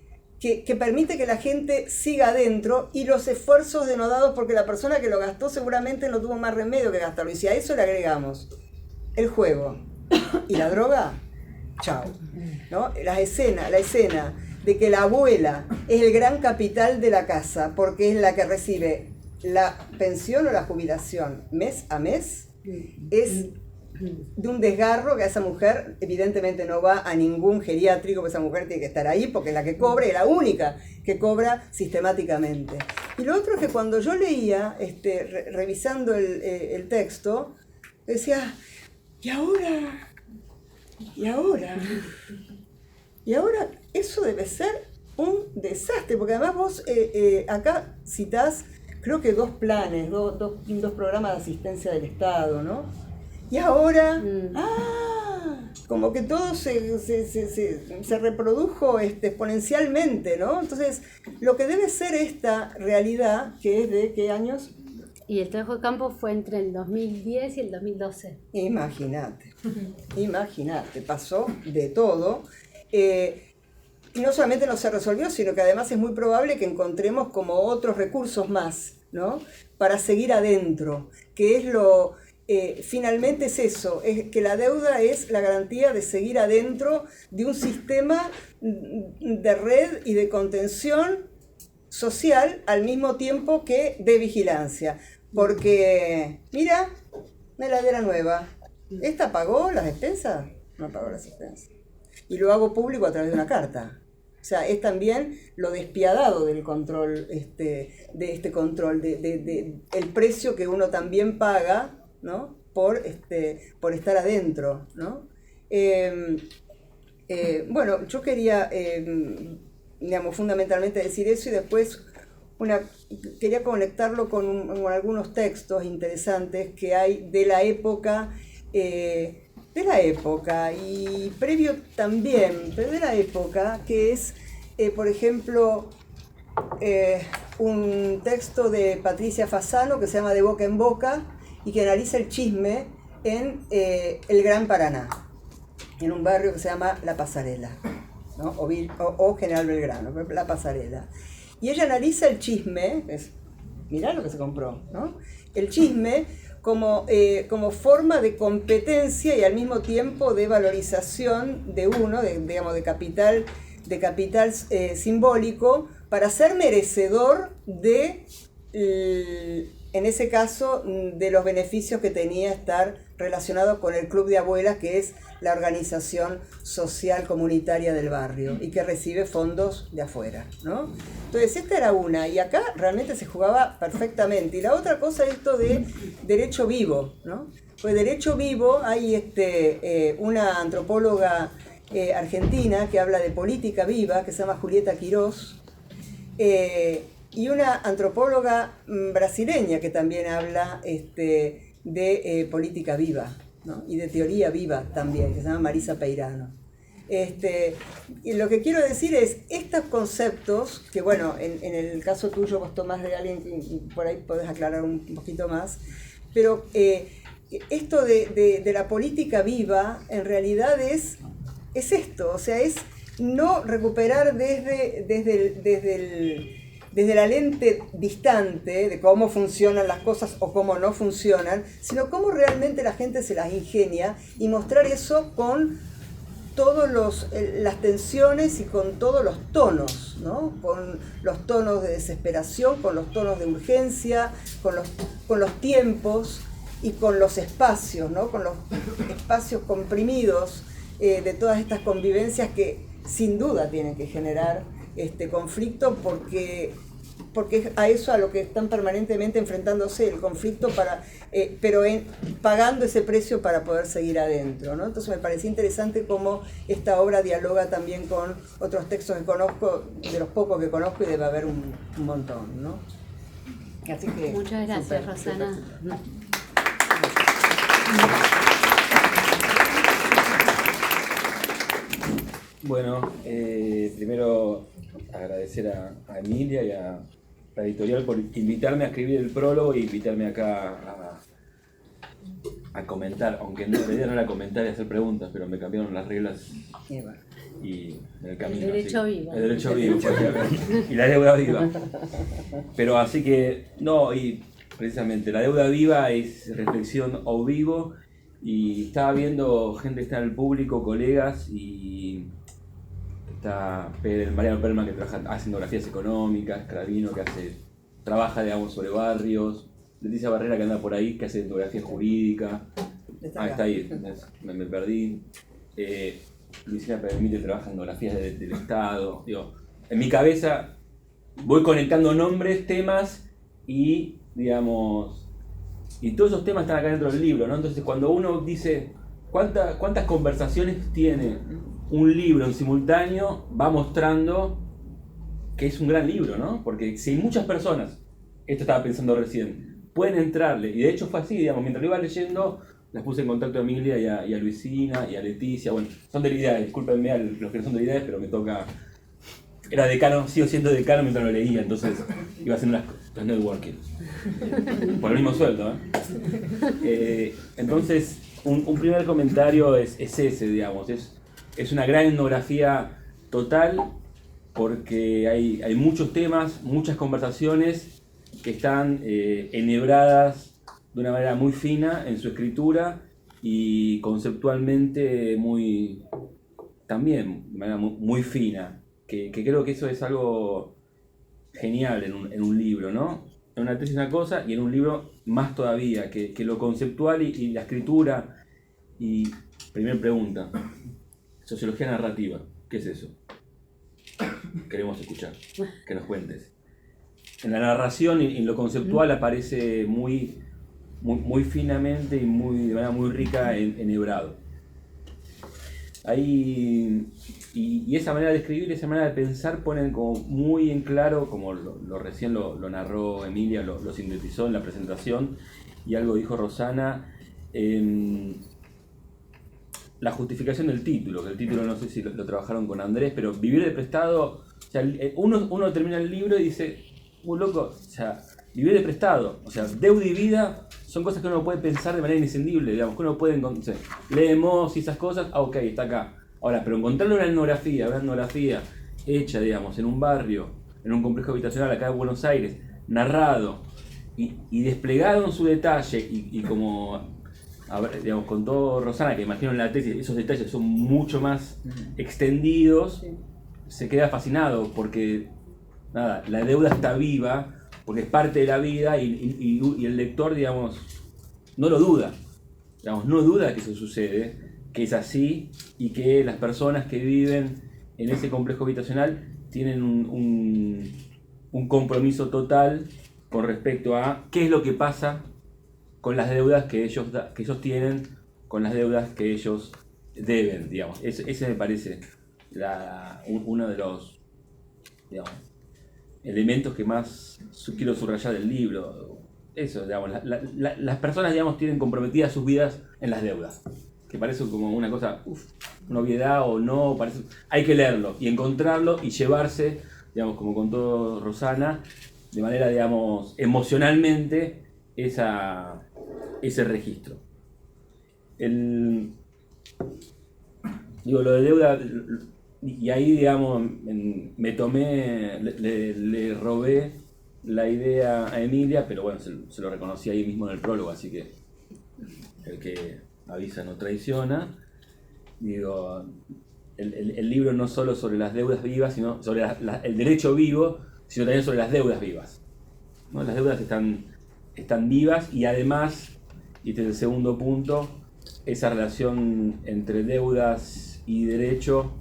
permite que la gente siga adentro, y los esfuerzos denodados porque la persona que lo gastó seguramente no tuvo más remedio que gastarlo. Y si a eso le agregamos el juego y la droga, chao, ¿no? La escena de que la abuela es el gran capital de la casa porque es la que recibe la pensión o la jubilación mes a mes, es de un desgarro que a esa mujer evidentemente no va a ningún geriátrico, porque esa mujer tiene que estar ahí porque es la que cobra, es la única que cobra sistemáticamente. Y lo otro es que cuando yo leía, revisando el texto, decía, ¿y ahora eso debe ser un desastre? Porque además vos acá citás, creo que 2 planes, dos programas de asistencia del Estado, ¿no? Y ahora, como que todo se reprodujo exponencialmente, ¿no? Entonces, lo que debe ser esta realidad, que es de ¿qué años? Y el trabajo de campo fue entre el 2010 y el 2012. Imagínate, pasó de todo. Y no solamente no se resolvió, sino que además es muy probable que encontremos como otros recursos más, ¿no? Para seguir adentro, que es lo... finalmente es eso, es que la deuda es la garantía de seguir adentro de un sistema de red y de contención social al mismo tiempo que de vigilancia. Porque, mira, una heladera nueva, ¿esta pagó las expensas? No pagó las expensas. Y lo hago público a través de una carta. O sea, es también lo despiadado del control, de este control, el precio que uno también paga, ¿no? por estar adentro, ¿no? Bueno, yo quería, fundamentalmente decir eso y después quería conectarlo con algunos textos interesantes que hay de la época y previo también, pero de la época, que es, por ejemplo, un texto de Patricia Fasano que se llama De boca en boca, y que analiza el chisme en el Gran Paraná, en un barrio que se llama La Pasarela, ¿no? o General Belgrano, La Pasarela. Y ella analiza el chisme, mirá lo que se compró, ¿no? El chisme como forma de competencia y al mismo tiempo de valorización de uno, de capital simbólico, para ser merecedor de... en ese caso, de los beneficios que tenía estar relacionado con el Club de Abuelas, que es la organización social comunitaria del barrio y que recibe fondos de afuera, ¿no? Entonces, esta era una, y acá realmente se jugaba perfectamente. Y la otra cosa es esto de derecho vivo, ¿no? Pues derecho vivo, hay una antropóloga argentina que habla de política viva, que se llama Julieta Quirós, y una antropóloga brasileña que también habla de política viva, ¿no? Y de teoría viva también, que se llama Marisa Peirano. Y lo que quiero decir es, estos conceptos, que bueno, en el caso tuyo vos tomás de alguien que por ahí podés aclarar un poquito más, pero esto de la política viva en realidad es esto, o sea, es no recuperar desde la lente distante de cómo funcionan las cosas o cómo no funcionan, sino cómo realmente la gente se las ingenia y mostrar eso con todas las tensiones y con todos los tonos, ¿no? Con los tonos de desesperación, con los tonos de urgencia, con los tiempos y con los espacios, ¿no? Con los espacios comprimidos de todas estas convivencias que sin duda tienen que generar conflicto porque a eso a lo que están permanentemente enfrentándose, el conflicto pero pagando ese precio para poder seguir adentro, ¿no? Entonces me parecía interesante cómo esta obra dialoga también con otros textos que conozco, de los pocos que conozco, y debe haber un montón, ¿no? Así que, muchas gracias, Rosana. Bueno, primero agradecer a Emilia y a la editorial por invitarme a escribir el prólogo y invitarme acá a comentar, aunque la idea no era comentar y hacer preguntas, pero me cambiaron las reglas y en el camino. El derecho vivo. El derecho vivo, y la deuda viva. Pero así que, no, y precisamente la deuda viva es reflexión o vivo, y estaba viendo gente que está en el público, colegas, y está Mariano Perlman, que hace etnografías económicas, Cravino, que trabaja, digamos, sobre barrios, Leticia Barrera, que anda por ahí, que hace etnografía jurídica, Está ahí, me perdí. Luisina Permite trabaja en etnografías del Estado. Digo, en mi cabeza voy conectando nombres, temas y, digamos, y todos esos temas están acá dentro del libro, ¿no? Entonces, cuando uno dice cuántas conversaciones tiene un libro en simultáneo, va mostrando que es un gran libro, ¿no? Porque si muchas personas, esto estaba pensando recién, pueden entrarle, y de hecho fue así, digamos, mientras lo iba leyendo, las puse en contacto a Emilia y a Luisina y a Leticia. Bueno, son del IDEAE, discúlpenme a los que no son del IDEAE, pero me toca. Era decano, sigo siendo decano mientras lo leía, entonces iba haciendo las networking. Por el mismo sueldo, ¿eh? Entonces, un primer comentario es ese, digamos. Es una gran etnografía total, porque hay muchos temas, muchas conversaciones que están enhebradas de una manera muy fina en su escritura y conceptualmente también de manera muy fina, que creo que eso es algo genial en un libro, ¿no? En una tesis una cosa y en un libro más todavía, que lo conceptual y la escritura. Y primera pregunta, sociología narrativa, ¿qué es eso? Queremos escuchar, que nos cuentes. En la narración y en lo conceptual aparece muy finamente y de manera muy rica enhebrado. Ahí, y esa manera de escribir, esa manera de pensar ponen como muy en claro, como recién lo narró Emilia, lo sintetizó en la presentación, y algo dijo Rosana, la justificación del título, que el título no sé si lo trabajaron con Andrés, pero vivir de prestado, o sea, uno termina el libro y dice, loco, o sea, vivir de prestado, o sea, deuda y vida son cosas que uno puede pensar de manera indescendible, digamos, que uno puede encontrar, leemos y esas cosas, ok, está acá. Ahora, pero encontrarlo en una etnografía hecha, digamos, en un barrio, en un complejo habitacional acá de Buenos Aires, narrado y desplegado en su detalle y como, a ver, digamos, con todo Rosana, que imagino en la tesis, esos detalles son mucho más extendidos, se queda fascinado porque, nada, la deuda está viva, porque es parte de la vida y el lector, digamos, no lo duda. Digamos, no duda que eso sucede, que es así y que las personas que viven en ese complejo habitacional tienen un compromiso total con respecto a qué es lo que pasa con las deudas que ellos tienen, con las deudas que ellos deben, digamos. Ese me parece uno de los, digamos, elementos que más quiero subrayar del libro. Eso, digamos, las personas, digamos, tienen comprometidas sus vidas en las deudas, que parece como una cosa, una obviedad o no, parece, hay que leerlo y encontrarlo y llevarse, digamos, como contó Rosana, de manera, digamos, emocionalmente ese registro. Lo de deuda, y ahí, digamos, me tomé, le robé la idea a Emilia, pero bueno, se lo reconocí ahí mismo en el prólogo, así que el que avisa no traiciona. Digo, el libro no solo sobre las deudas vivas, sino sobre el derecho vivo, sino también sobre las deudas vivas, ¿no? Las deudas están vivas y además, y este es el segundo punto, esa relación entre deudas y derecho,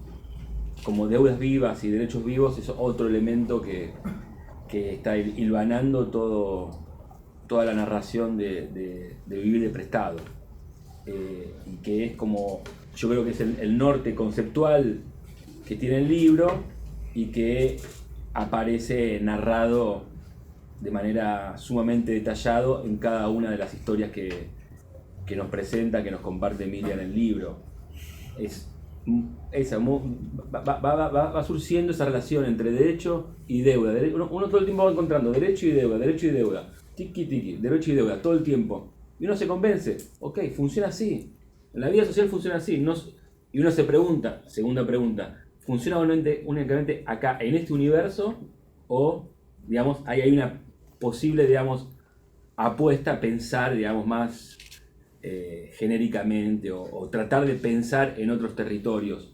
como deudas vivas y derechos vivos, es otro elemento que está hilvanando toda la narración de vivir de prestado, y que es como, yo creo que es el norte conceptual que tiene el libro y que aparece narrado de manera sumamente detallado en cada una de las historias que nos presenta, que nos comparte Emilia en el libro. Va surgiendo esa relación entre derecho y deuda. Uno todo el tiempo va encontrando derecho y deuda, tiki tiki, derecho y deuda, todo el tiempo. Y uno se convence, ok, funciona así. En la vida social funciona así. Y uno se pregunta, segunda pregunta, ¿funciona únicamente acá, en este universo? O, digamos, hay una posible, digamos, apuesta a pensar, digamos, más genéricamente o tratar de pensar en otros territorios.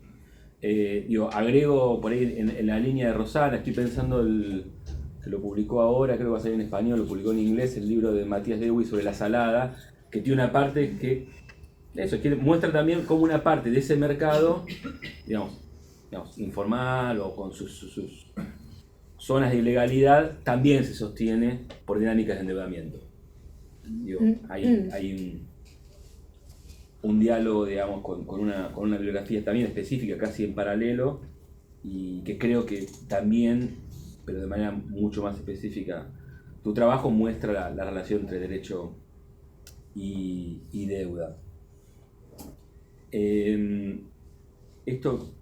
Agrego por ahí en la línea de Rosana, estoy pensando que lo publicó ahora, creo que va a salir en español, lo publicó en inglés, el libro de Matías Dewey sobre la salada, que tiene una parte que eso, muestra también cómo una parte de ese mercado, digamos informal o con sus zonas de ilegalidad, también se sostiene por dinámicas de endeudamiento. Digo, hay un diálogo, digamos, con una bibliografía también específica, casi en paralelo, y que creo que también, pero de manera mucho más específica, tu trabajo muestra la relación entre derecho y deuda. Esto,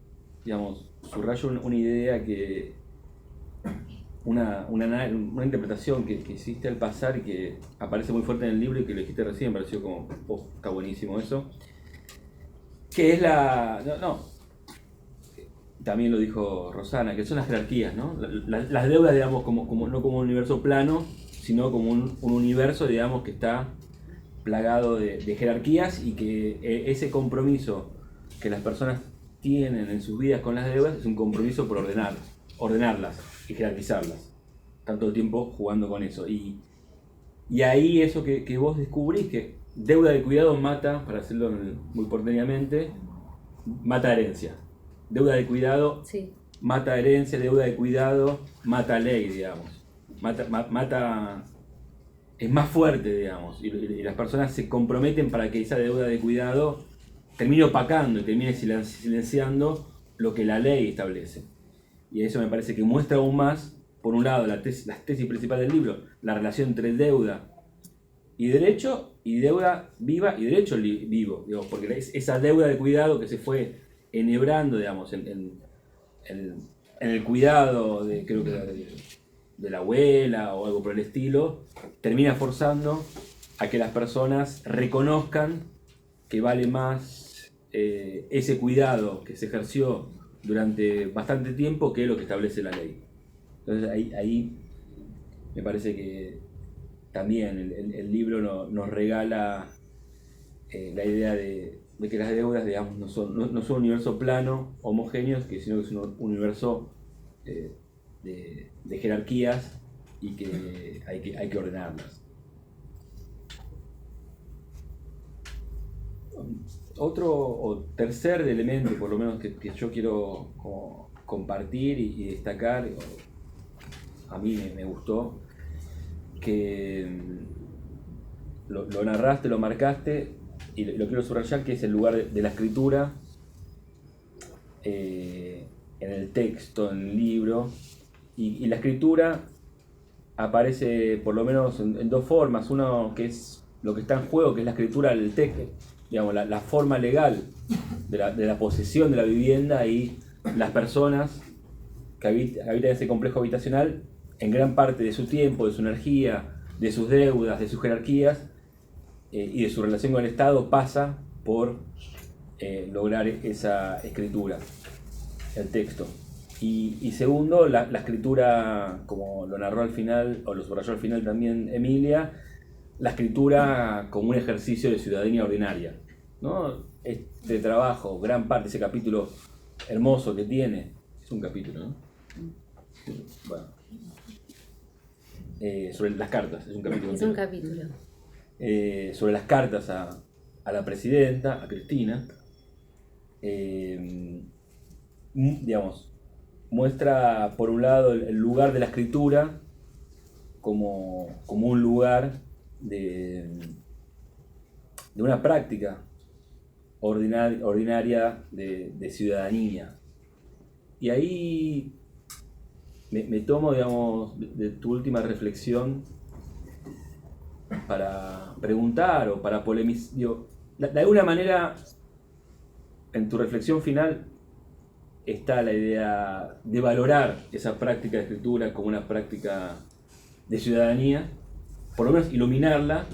digamos, subrayo una idea que una interpretación que hiciste al pasar y que aparece muy fuerte en el libro y que lo dijiste recién, me pareció como, está buenísimo eso, que es también lo dijo Rosana, que son las jerarquías, ¿no? Las deudas, digamos, no como un universo plano, sino como un universo, digamos, que está plagado de jerarquías, y que ese compromiso que las personas tienen en sus vidas con las deudas es un compromiso por ordenarlas y jerarquizarlas. Están todo el tiempo jugando con eso. Y ahí eso que vos descubrís, que deuda de cuidado mata, para hacerlo muy porteñamente, mata herencia. Deuda de cuidado mata herencia, deuda de cuidado mata ley, digamos. Mata es más fuerte, digamos, y las personas se comprometen para que esa deuda de cuidado termine opacando y termine silenciando lo que la ley establece. Y eso me parece que muestra aún más, por un lado, las tesis principales del libro, la relación entre deuda y derecho, y deuda viva y derecho vivo, digamos, porque esa deuda de cuidado que se fue enhebrando, digamos, en el cuidado creo que de la abuela o algo por el estilo, termina forzando a que las personas reconozcan que vale más ese cuidado que se ejerció durante bastante tiempo que lo que establece la ley. Entonces ahí me parece que también el libro nos regala la idea de que las deudas, digamos, no son un universo plano, homogéneo, sino que es un universo de jerarquías, y que hay que ordenarlas. Otro o tercer elemento, por lo menos, que yo quiero como compartir y destacar, a mí me gustó, que lo narraste, lo marcaste, y lo quiero subrayar, que es el lugar de la escritura en el texto, en el libro. Y la escritura aparece por lo menos en dos formas. Uno, que es lo que está en juego, que es la escritura del texto, digamos, la forma legal de la posesión de la vivienda, y las personas que habitan ese complejo habitacional, en gran parte de su tiempo, de su energía, de sus deudas, de sus jerarquías y de su relación con el Estado, pasa por lograr esa escritura, el texto. Y segundo, la escritura, como lo narró al final, o lo subrayó al final también Emilia, la escritura como un ejercicio de ciudadanía ordinaria, ¿no? Este trabajo, gran parte, ese capítulo hermoso que tiene, es un capítulo, ¿no? Bueno, sobre las cartas, es un capítulo. Es un capítulo. Sobre las cartas a la presidenta, a Cristina, digamos, muestra por un lado el lugar de la escritura como un lugar de una práctica ordinaria de ciudadanía. Y ahí me tomo, digamos, de tu última reflexión para preguntar o para polemizar. De alguna manera, en tu reflexión final está la idea de valorar esa práctica de escritura como una práctica de ciudadanía, por lo menos iluminarla.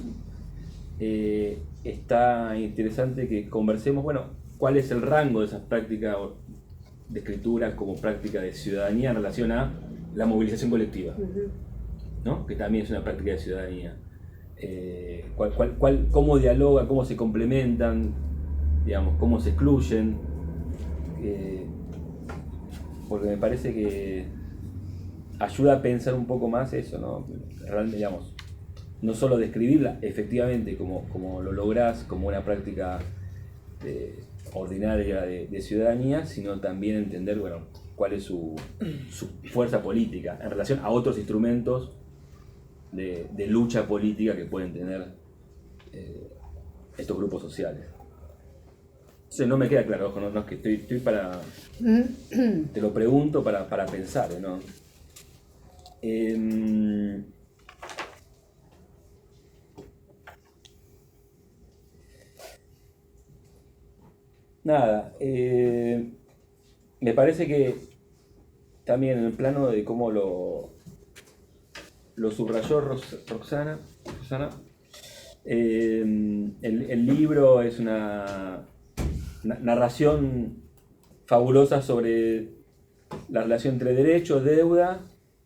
Está interesante que conversemos, bueno, cuál es el rango de esas prácticas de escritura como práctica de ciudadanía en relación a la movilización colectiva, ¿no? Que también es una práctica de ciudadanía. Cómo dialogan, cómo se complementan, digamos, cómo se excluyen, porque me parece que ayuda a pensar un poco más eso, ¿no? Realmente, digamos, no solo describirla efectivamente como lo lográs, como una práctica ordinaria de ciudadanía, sino también entender, bueno, cuál es su fuerza política en relación a otros instrumentos de lucha política que pueden tener estos grupos sociales. Entonces no me queda claro, ojo, no es que estoy para... Te lo pregunto para pensar, ¿no? Nada, me parece que también en el plano de cómo lo subrayó Roxana, el libro es una narración fabulosa sobre la relación entre derechos, deuda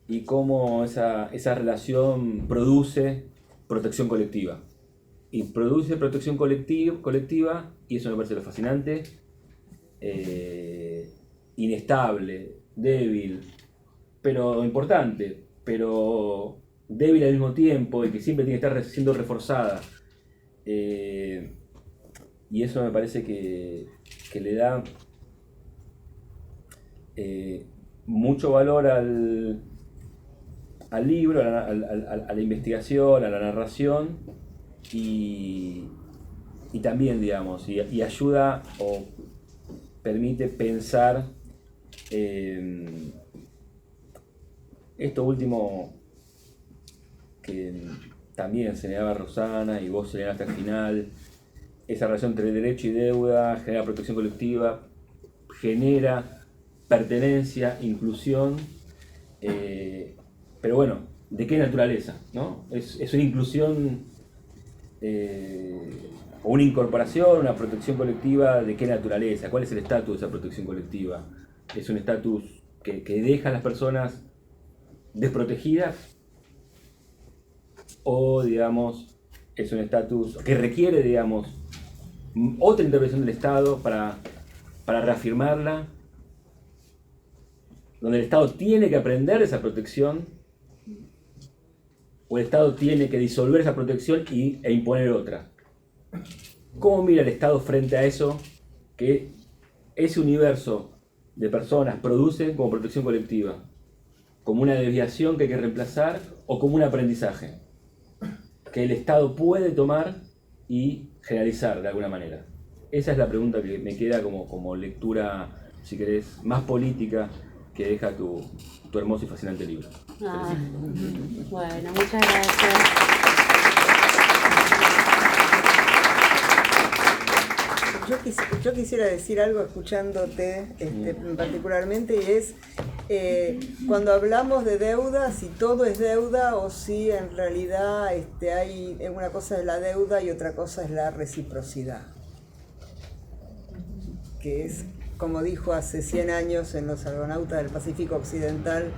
y cómo esa relación produce protección colectiva. Y produce protección colectiva, y eso me parece lo fascinante, inestable, débil, pero importante, pero débil al mismo tiempo y que siempre tiene que estar siendo reforzada. Y eso me parece que le da mucho valor al libro, a la investigación, a la narración y también, digamos, y ayuda o permite pensar esto último que también señalaba Rosana y vos señalaste al final, esa relación entre derecho y deuda genera protección colectiva, genera pertenencia, inclusión, pero bueno, ¿de qué naturaleza? ¿No? Es una inclusión o una incorporación, una protección colectiva, ¿de qué naturaleza? ¿Cuál es el estatus de esa protección colectiva? ¿Es un estatus que deja a las personas desprotegidas? ¿O, digamos, es un estatus que requiere, digamos, otra intervención del Estado para reafirmarla? Donde el Estado tiene que aprender esa protección, o el Estado tiene que disolver esa protección e imponer otra. ¿Cómo mira el Estado frente a eso que ese universo de personas produce como protección colectiva? ¿Como una desviación que hay que reemplazar o como un aprendizaje que el Estado puede tomar y generalizar de alguna manera? Esa es la pregunta que me queda como lectura, si querés, más política que deja tu hermoso y fascinante libro. Bueno, muchas gracias. Yo quisiera decir algo escuchándote particularmente, y es cuando hablamos de deuda, si todo es deuda o si en realidad hay una cosa es la deuda y otra cosa es la reciprocidad, que es, como dijo hace 100 años en Los Argonautas del Pacífico Occidental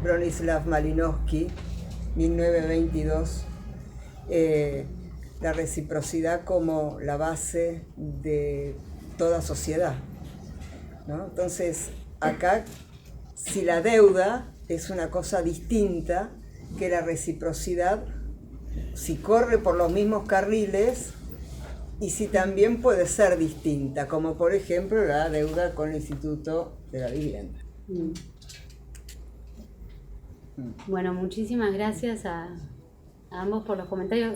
Bronislaw Malinowski, 1922, la reciprocidad como la base de toda sociedad, ¿no? Entonces, acá, si la deuda es una cosa distinta que la reciprocidad, si corre por los mismos carriles y si también puede ser distinta, como por ejemplo la deuda con el Instituto de la Vivienda. Bueno, muchísimas gracias a ambos por los comentarios.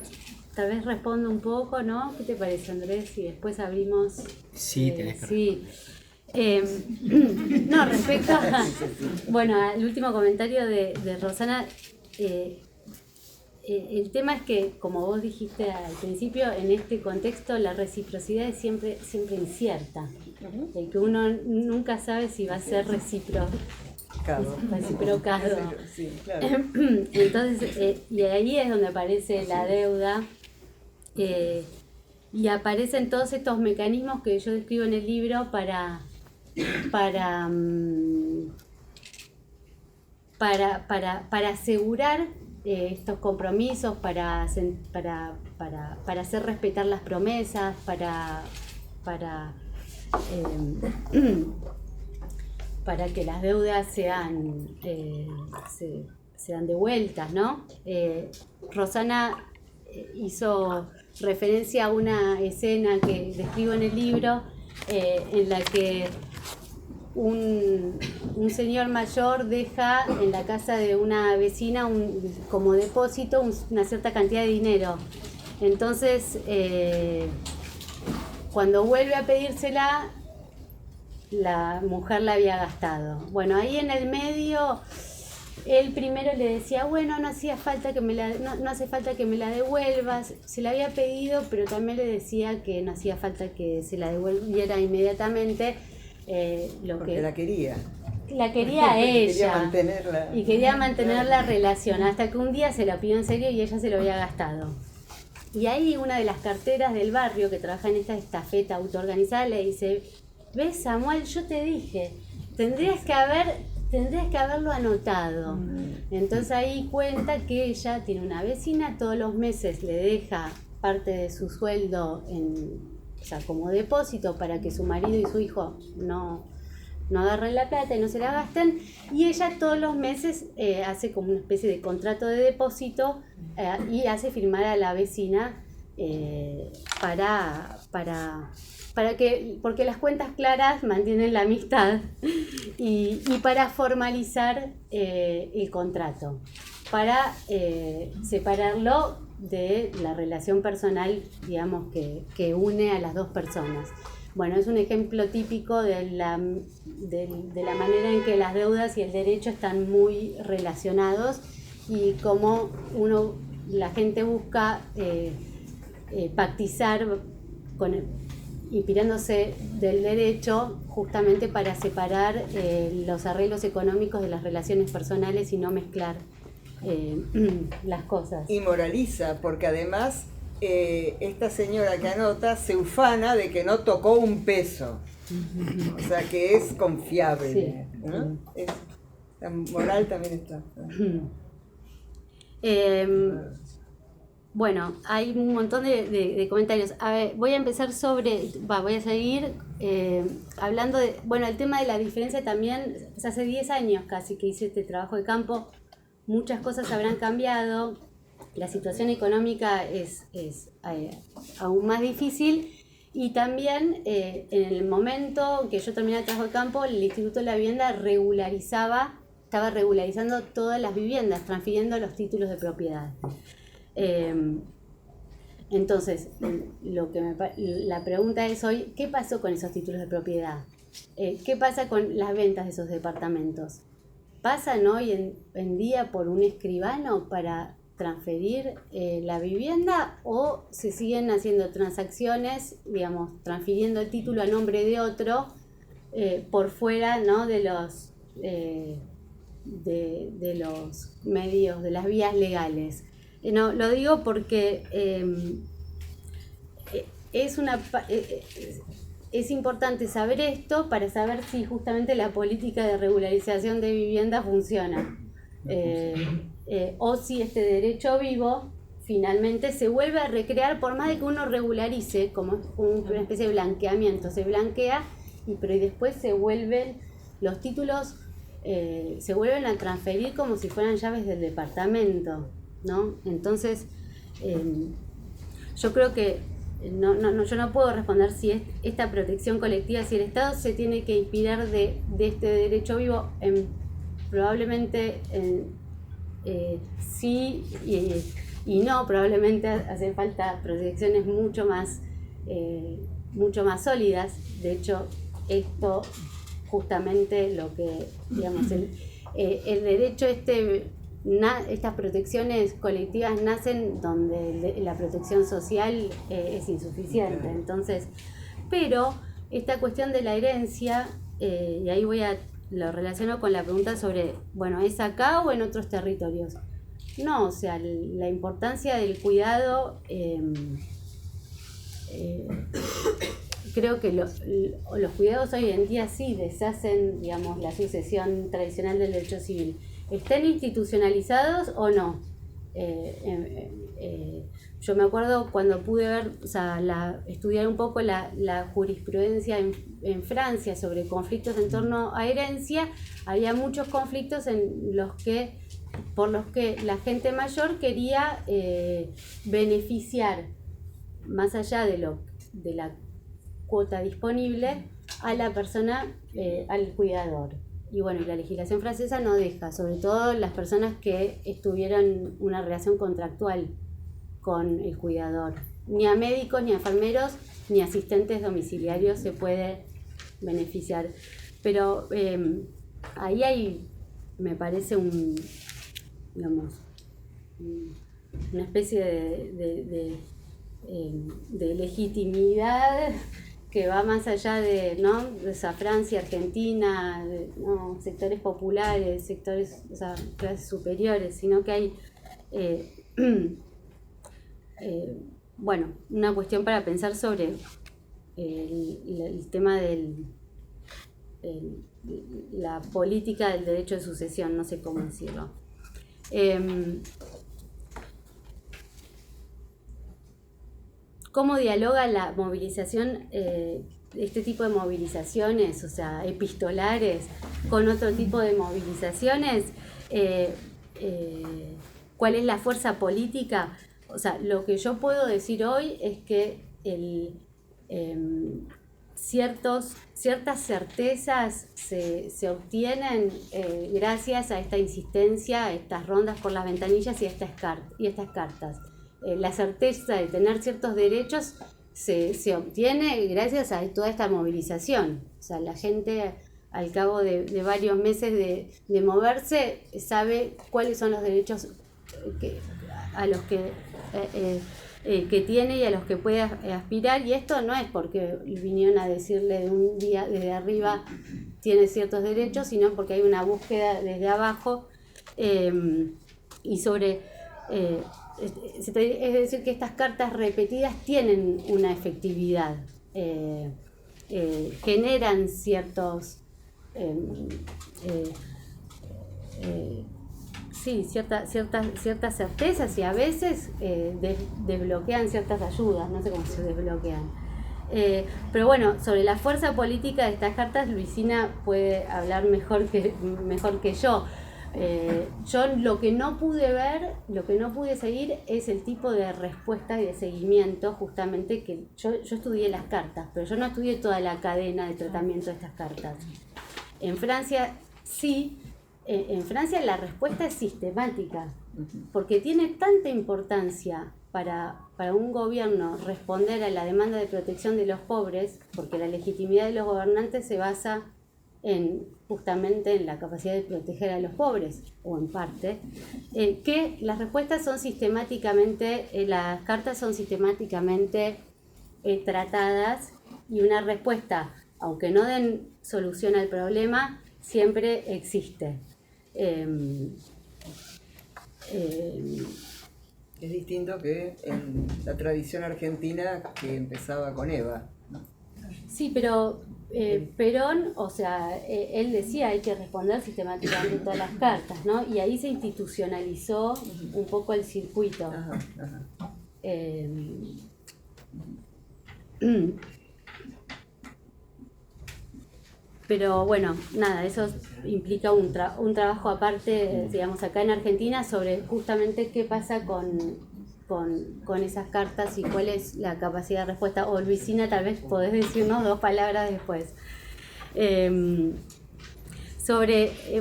Tal vez respondo un poco, ¿no? ¿Qué te parece, Andrés? Y después abrimos... Sí, tenés que sí. No, respecto a... Bueno, al último comentario de Rosana, el tema es que, como vos dijiste al principio, en este contexto la reciprocidad es siempre incierta. El que uno nunca sabe si va a ser reciprocado. Sí, claro. Entonces, y ahí es donde aparece la deuda, y aparecen todos estos mecanismos que yo describo en el libro para asegurar estos compromisos, para hacer respetar las promesas, para que las deudas sean devueltas, ¿no? Rosana hizo referencia a una escena que describo en el libro, en la que un señor mayor deja en la casa de una vecina como depósito una cierta cantidad de dinero. Entonces, cuando vuelve a pedírsela, la mujer la había gastado. Bueno, ahí en el medio, él primero le decía, bueno, no hace falta que me la devuelvas. Se la había pedido, pero también le decía que no hacía falta que se la devolviera inmediatamente. Porque la quería. La quería a ella. Quería mantenerla. Y quería mantener la relación, hasta que un día se la pidió en serio y ella se lo había gastado. Y ahí una de las carteras del barrio que trabaja en esta estafeta autoorganizada le dice, ¿ves, Samuel? Yo te dije, tendrías que haberlo anotado. Entonces ahí cuenta que ella tiene una vecina, todos los meses le deja parte de su sueldo como depósito para que su marido y su hijo no agarren la plata y no se la gasten, y ella todos los meses hace como una especie de contrato de depósito y hace firmar a la vecina porque las cuentas claras mantienen la amistad y para formalizar el contrato, para separarlo de la relación personal, digamos, que une a las dos personas. Bueno, es un ejemplo típico de la manera en que las deudas y el derecho están muy relacionados y cómo la gente busca pactizar inspirándose del derecho justamente para separar los arreglos económicos de las relaciones personales y no mezclar las cosas. Y moraliza, porque además esta señora que anota se ufana de que no tocó un peso, o sea que es confiable, sí. ¿No? La moral también está. Bueno, hay un montón de comentarios. A ver, voy a empezar voy a seguir hablando de, el tema de la diferencia también. Pues hace 10 años casi que hice este trabajo de campo, muchas cosas habrán cambiado, la situación económica es aún más difícil, y también en el momento que yo terminé el trabajo de campo, el Instituto de la Vivienda estaba regularizando todas las viviendas, transfiriendo los títulos de propiedad. Entonces, la pregunta es hoy, ¿qué pasó con esos títulos de propiedad? ¿Qué pasa con las ventas de esos departamentos? ¿Pasan hoy en día por un escribano para transferir la vivienda, o se siguen haciendo transacciones, digamos, transfiriendo el título a nombre de otro por fuera, ¿no?, de los medios, de las vías legales? No, lo digo porque es importante saber esto para saber si justamente la política de regularización de vivienda funciona, o si este derecho vivo finalmente se vuelve a recrear, por más de que uno regularice, como una especie de blanqueamiento, se blanquea, pero después los títulos se vuelven a transferir como si fueran llaves del departamento, ¿no? Entonces, yo creo que yo no puedo responder si es esta protección colectiva, si el Estado se tiene que inspirar de este derecho vivo. Probablemente sí y no, probablemente hace falta protecciones mucho más sólidas. De hecho, esto justamente lo que, digamos, el derecho estas protecciones colectivas nacen donde la protección social es insuficiente. Entonces, pero esta cuestión de la herencia, y ahí lo relaciono con la pregunta sobre, ¿es acá o en otros territorios? No, o sea, la importancia del cuidado, creo que los cuidados hoy en día sí deshacen, digamos, la sucesión tradicional del derecho civil. ¿Estén institucionalizados o no? Yo me acuerdo cuando pude ver, estudiar un poco la jurisprudencia en Francia sobre conflictos en torno a herencia. Había muchos conflictos por los que la gente mayor quería beneficiar más allá de la cuota disponible, a la persona, al cuidador. Y bueno, la legislación francesa no deja, sobre todo las personas que estuvieron una relación contractual con el cuidador. Ni a médicos, ni a enfermeros, ni asistentes domiciliarios se puede beneficiar. Pero ahí hay, me parece, una especie de legitimidad que va más allá de esa Francia, Argentina, sectores populares, sectores, o sea, clases superiores, sino que hay bueno, una cuestión para pensar sobre el tema de la política del derecho de sucesión, no sé cómo decirlo. ¿Cómo dialoga la movilización, este tipo de movilizaciones, o sea, epistolares, con otro tipo de movilizaciones? ¿Cuál es la fuerza política? O sea, lo que yo puedo decir hoy es que ciertas certezas se obtienen gracias a esta insistencia, a estas rondas por las ventanillas y a estas cartas. La certeza de tener ciertos derechos se obtiene gracias a toda esta movilización. O sea, la gente al cabo de varios meses de moverse sabe cuáles son los derechos a los que tiene y a los que puede aspirar, y esto no es porque vinieron a decirle de un día desde arriba tiene ciertos derechos, sino porque hay una búsqueda desde abajo y sobre es decir, que estas cartas repetidas tienen una efectividad, generan ciertos ciertas certezas y a veces desbloquean ciertas ayudas, no sé cómo se desbloquean. Pero bueno, sobre la fuerza política de estas cartas, Luisina puede hablar mejor que yo. Yo lo que no pude ver, lo que no pude seguir es el tipo de respuesta y de seguimiento, justamente que yo estudié las cartas, pero yo no estudié toda la cadena de tratamiento de estas cartas. En Francia sí. En Francia la respuesta es sistemática, porque tiene tanta importancia para un gobierno responder a la demanda de protección de los pobres, porque la legitimidad de los gobernantes se basa justamente en la capacidad de proteger a los pobres, o en parte, que las respuestas son sistemáticamente, las cartas son sistemáticamente tratadas, y una respuesta, aunque no den solución al problema, siempre existe. Es distinto que en la tradición argentina que empezaba con Eva, ¿no? Sí, pero Perón, o sea, él decía hay que responder sistemáticamente todas las cartas, ¿no? Y ahí se institucionalizó un poco el circuito. Ajá. Pero bueno, nada, eso implica un trabajo aparte, digamos, acá en Argentina, sobre justamente qué pasa con esas cartas y cuál es la capacidad de respuesta. O Luisina, tal vez podés decirnos 2 palabras después.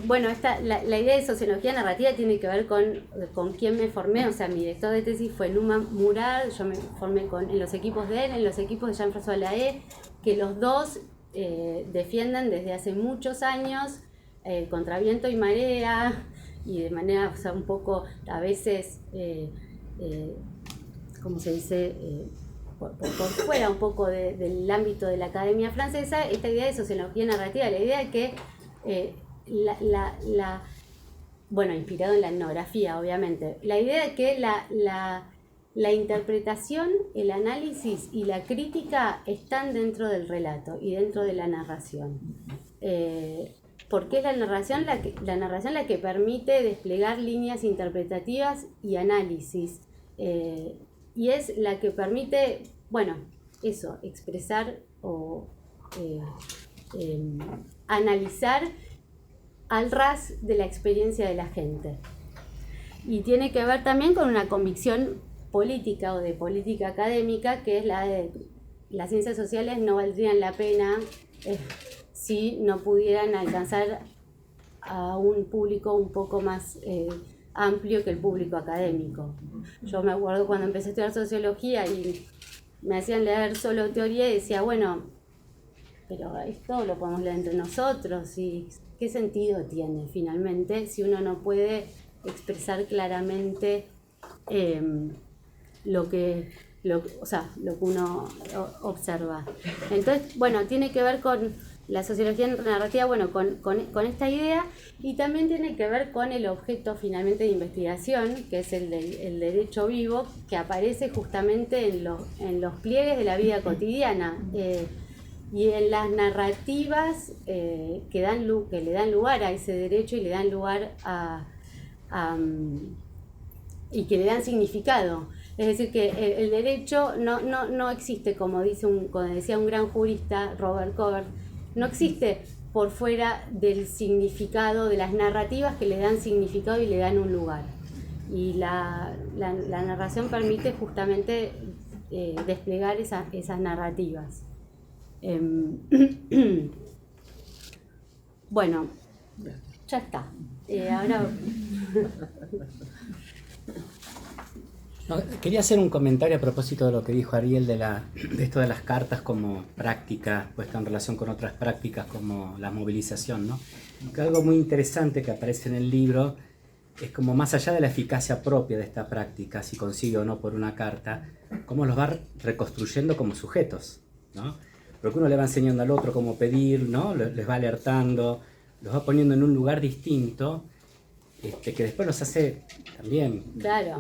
Bueno, la idea de sociología narrativa tiene que ver con quién me formé. O sea, mi director de tesis fue Numa Murad, yo me formé en los equipos de él, en los equipos de Jean-François Lahaye, que los dos defienden desde hace muchos años contra viento y marea, y de manera, o sea, un poco a veces como se dice, por fuera un poco del ámbito de la academia francesa, esta idea de sociología narrativa, la idea de que bueno, inspirado en la etnografía, obviamente, la idea de que la interpretación, el análisis y la crítica están dentro del relato y dentro de la narración. Porque es la narración la que permite desplegar líneas interpretativas y análisis. Y es la que permite, bueno, eso, expresar o analizar al ras de la experiencia de la gente. Y tiene que ver también con una convicción política o de política académica, que es la de las ciencias sociales no valdrían la pena si no pudieran alcanzar a un público un poco más amplio que el público académico. Yo me acuerdo cuando empecé a estudiar sociología y me hacían leer solo teoría y decía, bueno, pero esto lo podemos leer entre nosotros y ¿qué sentido tiene finalmente si uno no puede expresar claramente lo que uno observa? Entonces, bueno, tiene que ver con la sociología narrativa, bueno, con esta idea, y también tiene que ver con el objeto finalmente de investigación, que es el derecho vivo, que aparece justamente en los pliegues de la vida cotidiana y en las narrativas que le dan lugar a ese derecho y le dan lugar y que le dan significado. Es decir, que el derecho no existe, como decía un gran jurista, Robert Covert, no existe por fuera del significado, de las narrativas que le dan significado y le dan un lugar. Y la narración permite justamente desplegar esas narrativas. Bueno, ya está. Ahora... No, quería hacer un comentario a propósito de lo que dijo Ariel de esto de las cartas como práctica puesta en relación con otras prácticas como la movilización, ¿no? Que algo muy interesante que aparece en el libro es como más allá de la eficacia propia de esta práctica, si consigue o no por una carta, cómo los va reconstruyendo como sujetos, ¿no? Porque uno le va enseñando al otro cómo pedir, ¿no? Les va alertando, los va poniendo en un lugar distinto, que después los hace también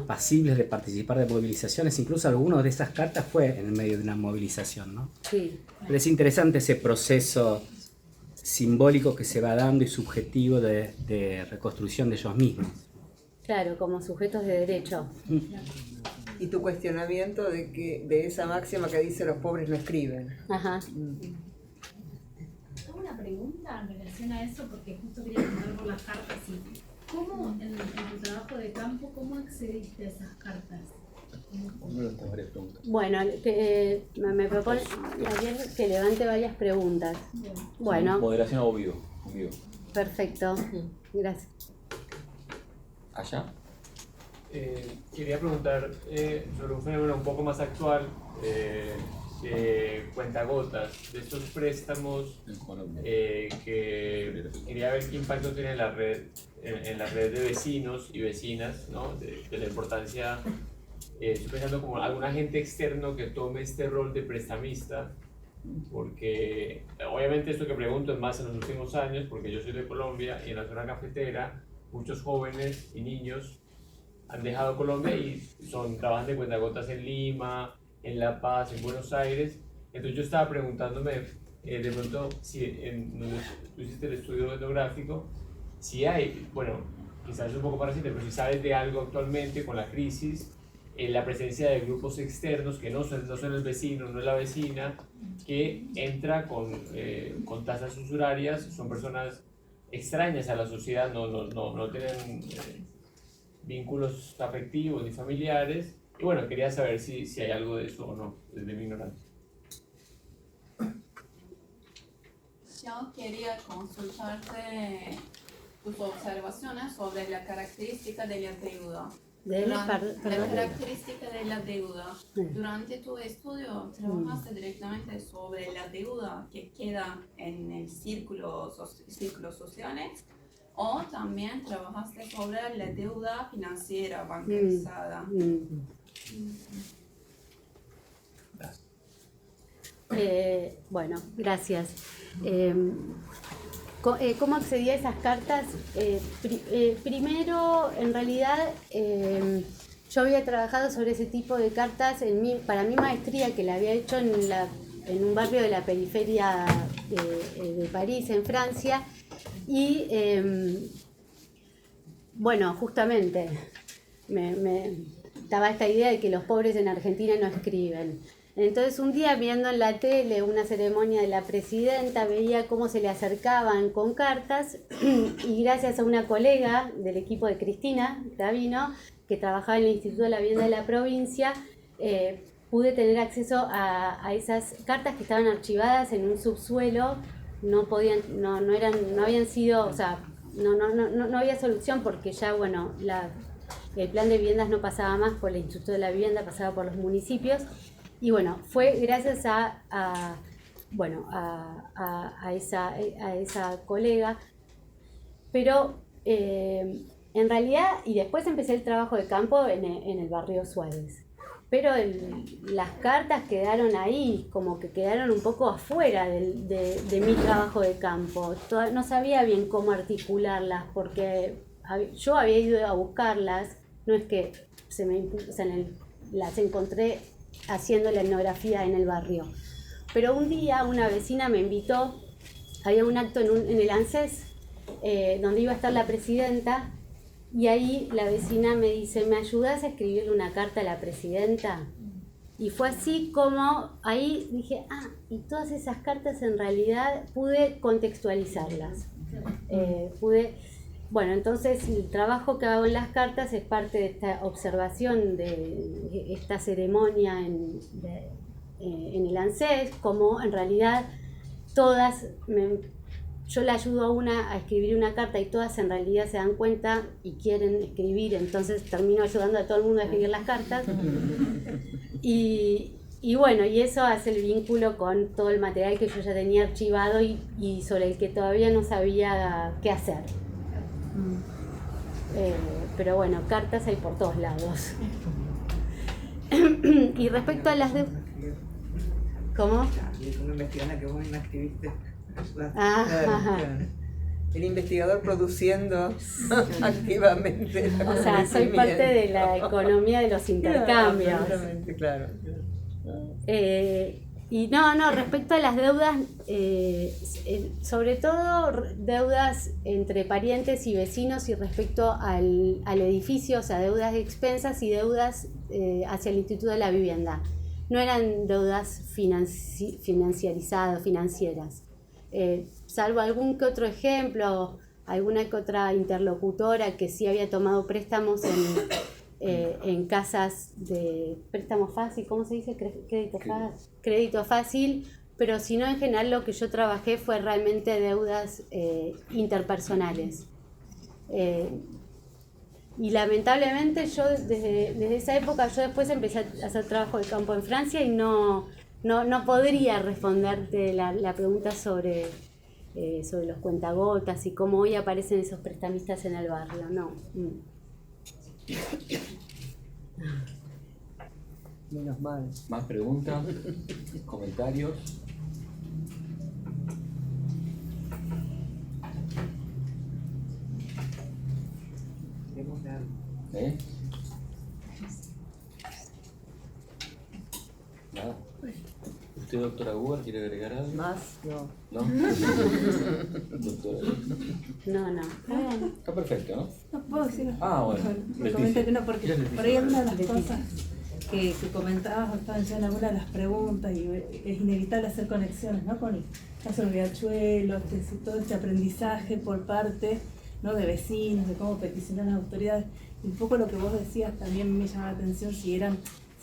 pasibles de participar de movilizaciones. Incluso algunas de esas cartas fue en el medio de una movilización, ¿no? Sí. Pero es interesante ese proceso simbólico que se va dando y subjetivo de reconstrucción de ellos mismos. Claro, como sujetos de derecho. Y tu cuestionamiento de esa máxima que dice los pobres no escriben. Ajá. Tengo una pregunta en relación a eso, porque justo quería preguntar por las cartas. ¿Cómo, en tu trabajo de campo, cómo accediste a esas cartas? Bueno, me propone Ariel que levante varias preguntas. Bueno. Moderación o vivo. Perfecto. Gracias. ¿Allá? Quería preguntar sobre un fenómeno un poco más actual, cuentagotas, de estos préstamos que quería ver qué impacto tiene en la red de vecinos y vecinas, ¿no? De la importancia, estoy pensando como algún agente externo que tome este rol de prestamista, porque obviamente esto que pregunto es más en los últimos años, porque yo soy de Colombia y en la zona cafetera muchos jóvenes y niños han dejado Colombia y trabajan de cuentagotas en Lima, en La Paz, en Buenos Aires. Entonces yo estaba preguntándome, de pronto, si donde tú hiciste el estudio etnográfico, si hay, bueno, quizás es un poco parecido, pero si sabes de algo actualmente con la crisis, la presencia de grupos externos que no son el vecino, no es la vecina, que entra con tasas usurarias, son personas extrañas a la sociedad, no tienen vínculos afectivos ni familiares. Y bueno, quería saber si hay algo de eso o no, desde mi ignorancia. Yo quería consultarte tus observaciones sobre la característica de la deuda. La característica de la deuda. Durante tu estudio trabajaste directamente sobre la deuda que queda en el círculos sociales, o también trabajaste sobre la deuda financiera bancarizada. Bueno, gracias. ¿Cómo accedí a esas cartas? Primero, en realidad, yo había trabajado sobre ese tipo de cartas para mi maestría, que la había hecho en un barrio de la periferia de París, en Francia, y bueno, justamente me daba esta idea de que los pobres en Argentina no escriben. Entonces un día, viendo en la tele una ceremonia de la presidenta, veía cómo se le acercaban con cartas y gracias a una colega del equipo de Cristina Gravino, que trabajaba en el Instituto de la Vivienda de la provincia, pude tener acceso a esas cartas que estaban archivadas en un subsuelo. No habían sido, o sea, no había solución porque ya, bueno, el plan de viviendas no pasaba más por el Instituto de la Vivienda, pasaba por los municipios. Y bueno, fue gracias a esa colega, pero en realidad, y después empecé el trabajo de campo en el barrio Suárez, pero las cartas quedaron ahí, como que quedaron un poco afuera de mi trabajo de campo. No sabía bien cómo articularlas, porque yo había ido a buscarlas, no es que las encontré haciendo la etnografía en el barrio. Pero un día una vecina me invitó, había un acto en el ANSES, donde iba a estar la presidenta, y ahí la vecina me dice, ¿me ayudás a escribirle una carta a la presidenta? Y fue así como ahí dije, y todas esas cartas en realidad pude contextualizarlas. Bueno, entonces el trabajo que hago en las cartas es parte de esta observación de esta ceremonia en el ANSES, como en realidad todas, yo le ayudo a una a escribir una carta y todas en realidad se dan cuenta y quieren escribir, entonces termino ayudando a todo el mundo a escribir las cartas. Y bueno, y eso hace el vínculo con todo el material que yo ya tenía archivado y sobre el que todavía no sabía qué hacer. Pero bueno, cartas hay por todos lados. Y respecto a las de... ¿Cómo? Una investigadora que vos no escribiste. Ajá. El investigador produciendo activamente. O sea, soy parte de la economía de los intercambios. Claro. Y no, respecto a las deudas, sobre todo deudas entre parientes y vecinos y respecto al edificio, o sea, deudas de expensas y deudas hacia el Instituto de la Vivienda. No eran deudas financiarizadas, financieras. Salvo algún que otro ejemplo, alguna que otra interlocutora que sí había tomado préstamos en casas de préstamo fácil, ¿cómo se dice? Crédito fácil, pero si no, en general lo que yo trabajé fue realmente deudas interpersonales. Y lamentablemente yo desde esa época, yo después empecé a hacer trabajo de campo en Francia y no podría responderte la pregunta sobre los cuentagotas y cómo hoy aparecen esos prestamistas en el barrio, no. Menos mal. ¿Más preguntas? ¿Comentarios? Nada. ¿Usted, doctora Guber, quiere agregar algo? Más, no. ¿No? Doctora. No. Está perfecto, ¿no? No puedo decir. Bueno. Me comenté que no, porque por ahí una de las cosas que comentabas, estaban ya en alguna de las preguntas, y es inevitable hacer conexiones, ¿no? Con el caso del Riachuelo, todo este aprendizaje por parte, ¿no?, de vecinos, de cómo peticionar a las autoridades. Y un poco lo que vos decías también me llama la atención, si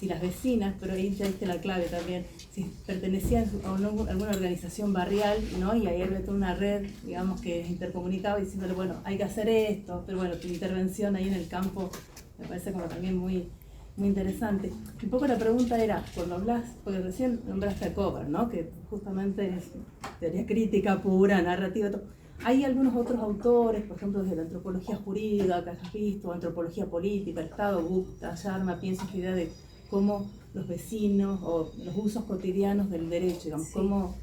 las vecinas, pero ahí ya diste la clave también, si pertenecían a alguna organización barrial, ¿no? Y ahí había toda una red, digamos, que intercomunicaba diciéndole, bueno, hay que hacer esto, pero bueno, tu intervención ahí en el campo me parece como también muy, muy interesante. Un poco la pregunta era, cuando hablas, porque recién nombraste a Kober, ¿no?, que justamente es teoría crítica pura, narrativa, todo. Hay algunos otros autores, por ejemplo, desde la antropología jurídica que hayas visto, antropología política, el Estado, Gupta, Sharma, piensa esta idea de cómo los vecinos o los usos cotidianos del derecho, digamos, sí, cómo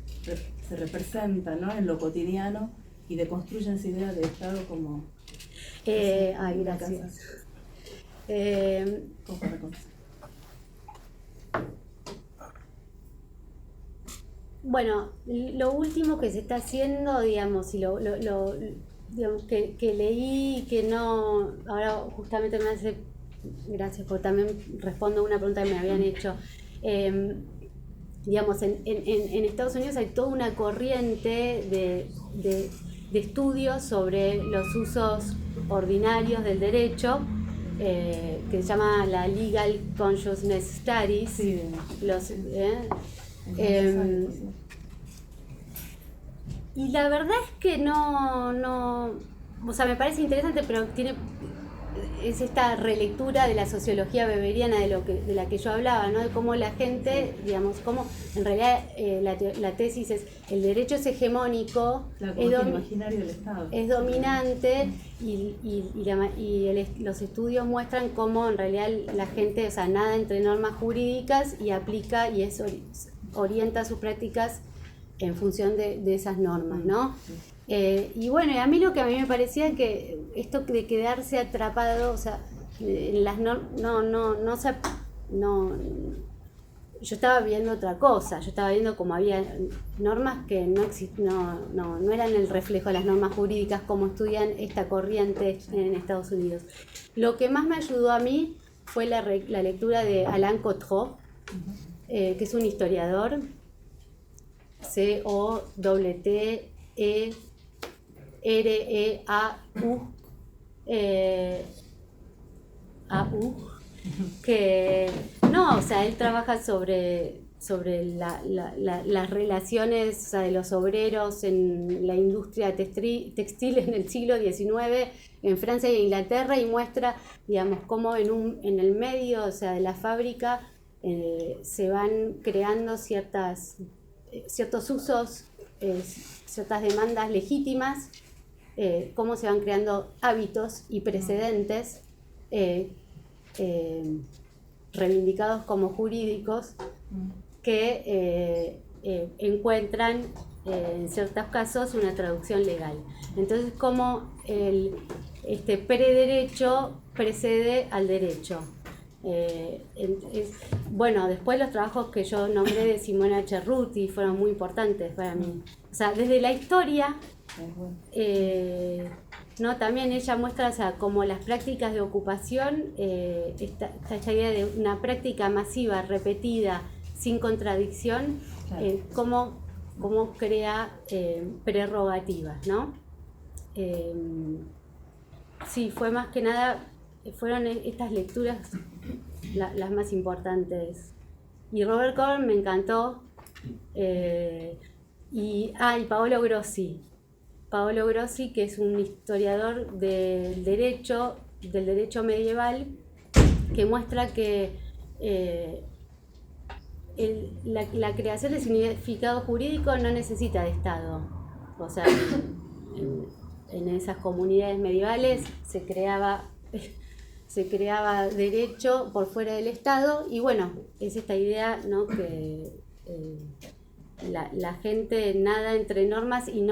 se representan, ¿no?, en lo cotidiano y deconstruyen esa idea de Estado como... gracias. Bueno, lo último que se está haciendo, digamos, y digamos que leí, que no, ahora justamente me hace... Gracias, porque también respondo a una pregunta que me habían hecho. Digamos, en Estados Unidos hay toda una corriente de estudios sobre los usos ordinarios del derecho, que se llama la Legal Consciousness Studies. Sí, y la verdad es que no, o sea, me parece interesante, pero es esta relectura de la sociología weberiana de la que yo hablaba, ¿no? De cómo la gente, digamos, cómo en realidad la tesis es el derecho es hegemónico, imaginario del Estado. es dominante los estudios muestran cómo en realidad la gente, o sea, nada entre normas jurídicas y aplica y orienta sus prácticas en función de esas normas, ¿no? Y bueno, a mí me parecía que esto de quedarse atrapado, o sea, en las yo estaba viendo otra cosa, yo estaba viendo como había normas que no eran el reflejo de las normas jurídicas como estudian esta corriente en Estados Unidos. Lo que más me ayudó a mí fue la lectura de Alain Cotreau, que es un historiador, C-O-T-E-R-E-A-U, que o sea, él trabaja sobre las relaciones, o sea, de los obreros en la industria textil en el siglo XIX en Francia y Inglaterra, y muestra, digamos, cómo en el medio, o sea, de la fábrica se van creando ciertos usos, ciertas demandas legítimas, cómo se van creando hábitos y precedentes reivindicados como jurídicos que encuentran en ciertos casos una traducción legal. Entonces, cómo este prederecho precede al derecho. Bueno, después los trabajos que yo nombré de Simona Cerruti fueron muy importantes para mí. O sea, desde la historia, también ella muestra, o sea, como las prácticas de ocupación, esta idea de una práctica masiva, repetida, sin contradicción, cómo crea prerrogativas, ¿no? Sí, fue más que nada, fueron estas lecturas las más importantes. Y Robert Cohen me encantó. Y Paolo Grossi. Paolo Grossi, que es un historiador del derecho medieval, que muestra que la creación de significado jurídico no necesita de Estado. O sea, en esas comunidades medievales se creaba derecho por fuera del Estado, y bueno, es esta idea, ¿no?, que la gente nada entre normas y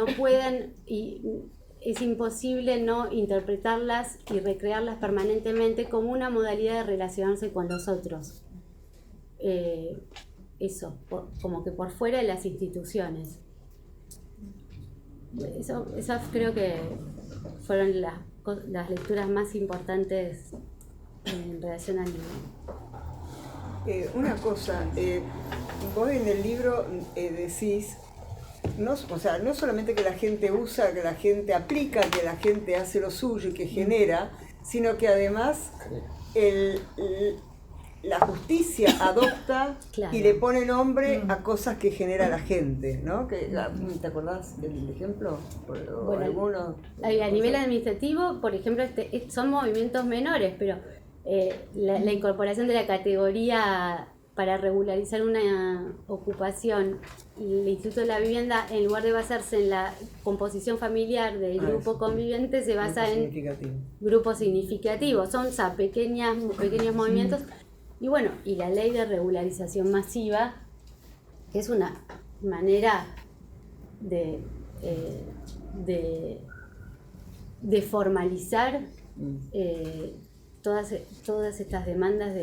es imposible no interpretarlas y recrearlas permanentemente como una modalidad de relacionarse con los otros. Como que por fuera de las instituciones. Esas creo que fueron las lecturas más importantes en relación al libro. Una cosa, vos en el libro decís, no solamente que la gente usa, que la gente aplica, que la gente hace lo suyo y que genera, sino que además la justicia adopta, claro, y le pone nombre a cosas que genera la gente, ¿no? ¿Te acordás del ejemplo? Bueno, a nivel administrativo, por ejemplo, son movimientos menores, pero la incorporación de la categoría para regularizar una ocupación y el Instituto de la Vivienda, en lugar de basarse en la composición familiar del grupo conviviente, se basa en grupos significativos. Son pequeños movimientos. Y bueno, y la ley de regularización masiva, que es una manera de formalizar todas estas demandas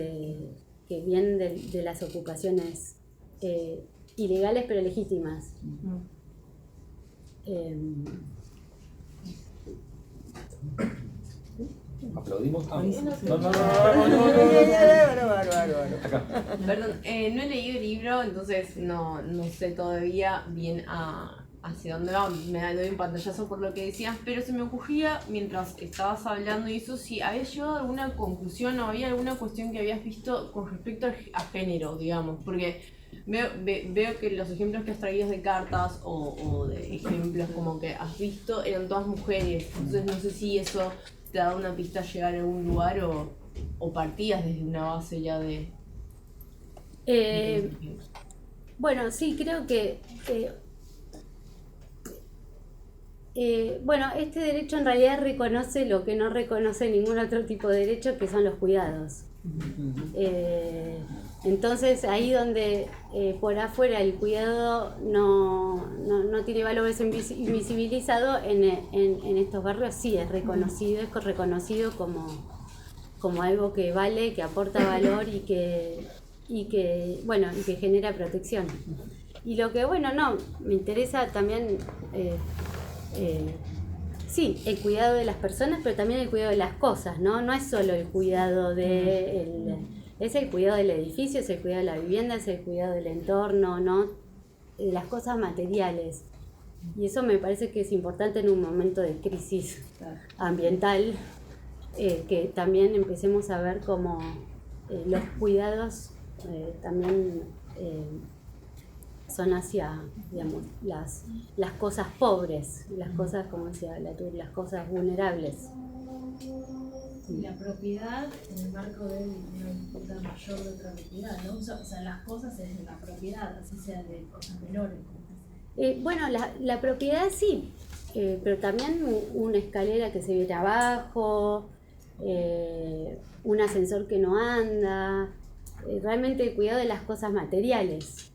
que vienen de las ocupaciones ilegales pero legítimas. ¿Aplaudimos? No. Perdón, no he leído el libro, entonces no sé todavía bien a hacia dónde va, me doy un pantallazo por lo que decías, pero se me ocurría mientras estabas hablando y eso, si habías llegado a alguna conclusión o había alguna cuestión que habías visto con respecto a género, digamos, porque veo que los ejemplos que has traído de cartas o de ejemplos como que has visto eran todas mujeres, entonces no sé si eso te da una pista a llegar a algún lugar o partías desde una base ya de... Bueno, sí, creo que... bueno, este derecho en realidad reconoce lo que no reconoce ningún otro tipo de derecho, que son los cuidados. Entonces, ahí donde por afuera el cuidado no tiene valor, es invisibilizado, en estos barrios sí es reconocido como algo que vale, que aporta valor y que genera protección. Y lo que, me interesa también, sí, el cuidado de las personas, pero también el cuidado de las cosas, ¿no? No es solo el cuidado es el cuidado del edificio, es el cuidado de la vivienda, es el cuidado del entorno, ¿no? De las cosas materiales. Y eso me parece que es importante en un momento de crisis ambiental, que también empecemos a ver cómo los cuidados también son hacia, digamos, las cosas pobres, las cosas, como decía las cosas vulnerables. La propiedad en el marco de una disputa mayor de otra propiedad, ¿no? O sea, las cosas es de la propiedad, así sea de cosas menores. Bueno, la propiedad sí, pero también una escalera que se viene abajo, un ascensor que no anda, realmente el cuidado de las cosas materiales.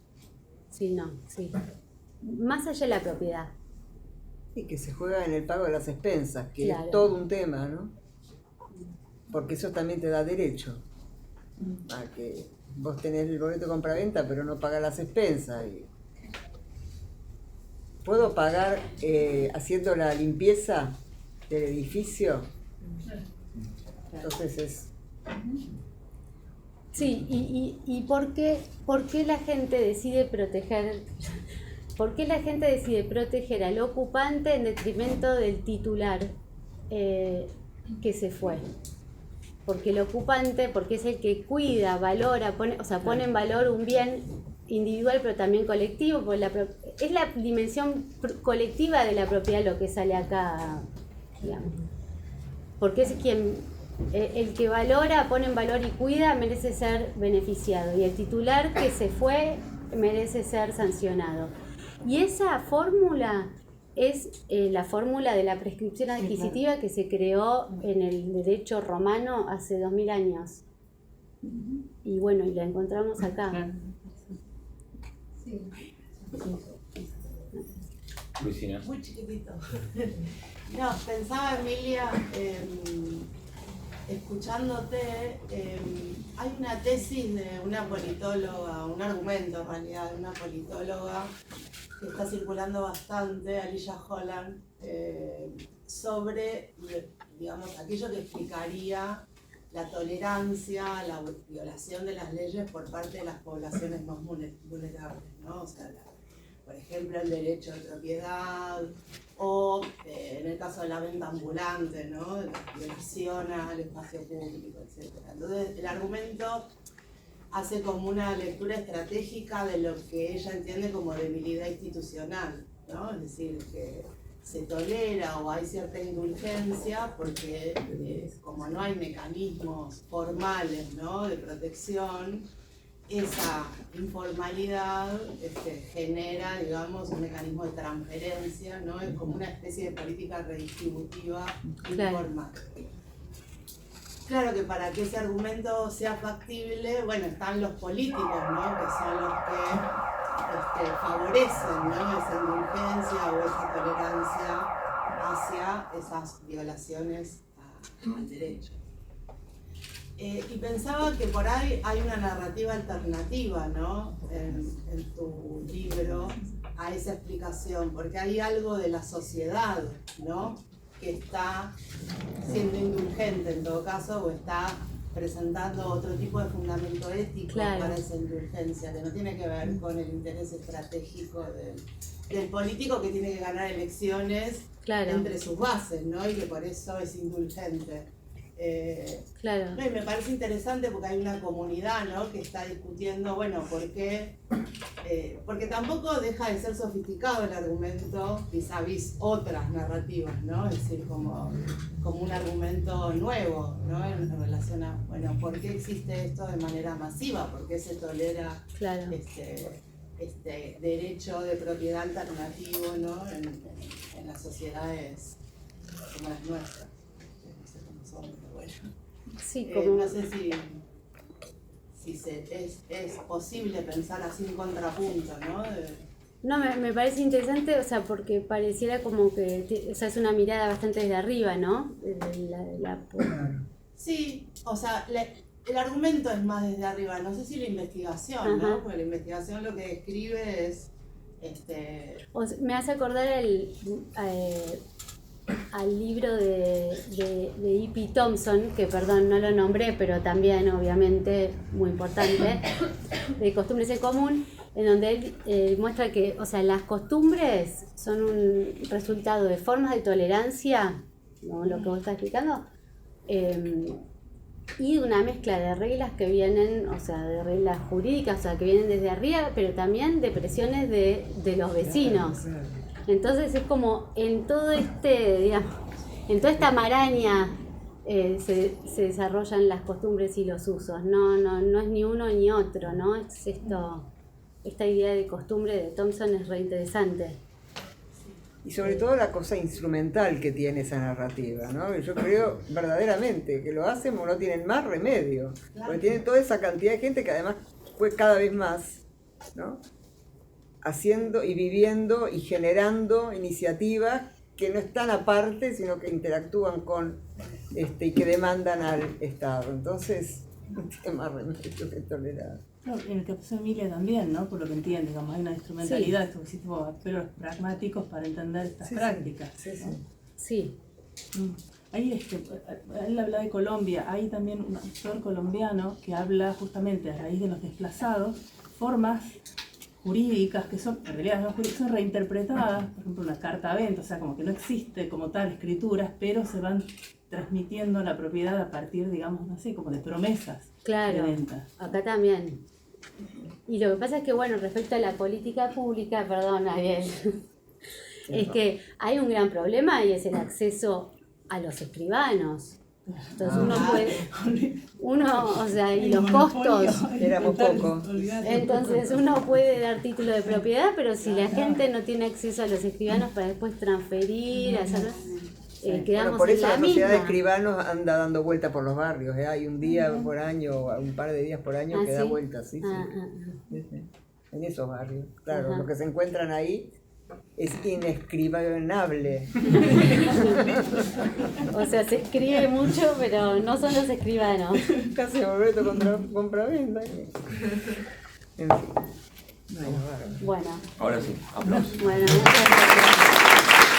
Sí. Más allá de la propiedad. Y que se juega en el pago de las expensas, que claro, es todo un tema, ¿no? Porque eso también te da derecho a que vos tenés el boleto de compraventa, pero no pagás las expensas. ¿Puedo pagar haciendo la limpieza del edificio? Entonces es... Sí, y ¿por qué la gente decide proteger? ¿Por qué la gente decide proteger al ocupante en detrimento del titular que se fue? Porque el ocupante, porque es el que cuida, valora, pone en valor un bien individual pero también colectivo, porque es la dimensión colectiva de la propiedad lo que sale acá, digamos. Porque es quien, el que valora, pone en valor y cuida merece ser beneficiado, y el titular que se fue merece ser sancionado. Y esa fórmula es la fórmula de la prescripción adquisitiva que se creó en el derecho romano hace 2000 años. Y bueno, y la encontramos acá. Sí. Luisina. Muy chiquitito. No, pensaba, Emilia, escuchándote, hay una tesis de una politóloga, un argumento en realidad de una politóloga que está circulando bastante, Alicia Holland, sobre, digamos, aquello que explicaría la tolerancia, la violación de las leyes por parte de las poblaciones más vulnerables, ¿no? O sea, por ejemplo, el derecho de propiedad, o en el caso de la venta ambulante, ¿no? La violación al espacio público, etc. Entonces, el argumento hace como una lectura estratégica de lo que ella entiende como debilidad institucional, ¿no? Es decir, que se tolera o hay cierta indulgencia porque como no hay mecanismos formales, ¿no? De protección, esa informalidad genera, digamos, un mecanismo de transferencia, ¿no? Es como una especie de política redistributiva informal. Claro que para que ese argumento sea factible, bueno, están los políticos, ¿no? Que son los que favorecen, ¿no? Esa indulgencia o esa tolerancia hacia esas violaciones al derecho. Y pensaba que por ahí hay una narrativa alternativa, ¿no? En tu libro a esa explicación, porque hay algo de la sociedad, ¿no? Que está siendo indulgente en todo caso, o está presentando otro tipo de fundamento ético para esa indulgencia, que no tiene que ver con el interés estratégico del político que tiene que ganar elecciones entre sus bases, ¿no? Y que por eso es indulgente. No, y me parece interesante porque hay una comunidad, ¿no?, que está discutiendo, bueno, ¿por qué? Porque tampoco deja de ser sofisticado el argumento vis-a-vis otras narrativas, ¿no? Es decir, como un argumento nuevo, ¿no? En relación a, bueno, ¿por qué existe esto de manera masiva? ¿Por qué se tolera este derecho de propiedad alternativo, ¿no?, en las sociedades como las nuestras? No sé cómo son, pero bueno. Sí, como... no sé si es posible pensar así un contrapunto, ¿no? No, me parece interesante, o sea, porque pareciera como que, o sea, es una mirada bastante desde arriba, ¿no? Sí, o sea, el argumento es más desde arriba, no sé si la investigación, ¿no? Porque la investigación lo que describe es... me hace acordar al libro de E.P. Thompson, que perdón, no lo nombré, pero también obviamente muy importante, de Costumbres en Común, en donde él muestra que, o sea, las costumbres son un resultado de formas de tolerancia, ¿no?, lo que vos estás explicando, y de una mezcla de reglas que vienen, o sea, de reglas jurídicas, o sea, que vienen desde arriba, pero también de presiones de los vecinos. Entonces es como en todo digamos, en toda esta maraña se desarrollan las costumbres y los usos. No es ni uno ni otro, ¿no? Es esta idea de costumbre de Thompson es re interesante. Y sobre todo la cosa instrumental que tiene esa narrativa, ¿no? Yo creo verdaderamente que lo hacen o no tienen más remedio, porque tienen toda esa cantidad de gente que además fue cada vez más, ¿no?, haciendo y viviendo y generando iniciativas que no están aparte, sino que interactúan con y que demandan al Estado. Entonces, no tiene más remedio que tolerar. No, en el que pasó Emilia también, ¿no? Por lo que entiendo, digamos, hay una instrumentalidad, estos existen aperos pragmáticos para entender estas prácticas. Sí. Ahí él habla de Colombia, hay también un autor colombiano que habla justamente a raíz de los desplazados, formas jurídicas que son, en realidad no jurídicas, son reinterpretadas, por ejemplo una carta venta, o sea, como que no existe como tal escrituras, pero se van transmitiendo la propiedad a partir, digamos, no sé, como de promesas de venta. Acá también. Y lo que pasa es que, bueno, respecto a la política pública, perdón, Ariel, es que hay un gran problema y es el acceso a los escribanos. Entonces o sea, y los costos, éramos pocos. Entonces uno puede dar título de propiedad, pero si la gente no tiene acceso a los escribanos para después transferir, hacer, quedamos por eso en la la sociedad de misma. escribanos anda dando vuelta por los barrios, hay un día por año, un par de días por año que da vueltas, en esos barrios. Claro, lo que se encuentran ahí es inescribanable. O sea, se escribe mucho, pero no son los escribanos. Casi boleto compra-venta. En fin. Bueno. Ahora sí, aplausos. Bueno, muchas gracias.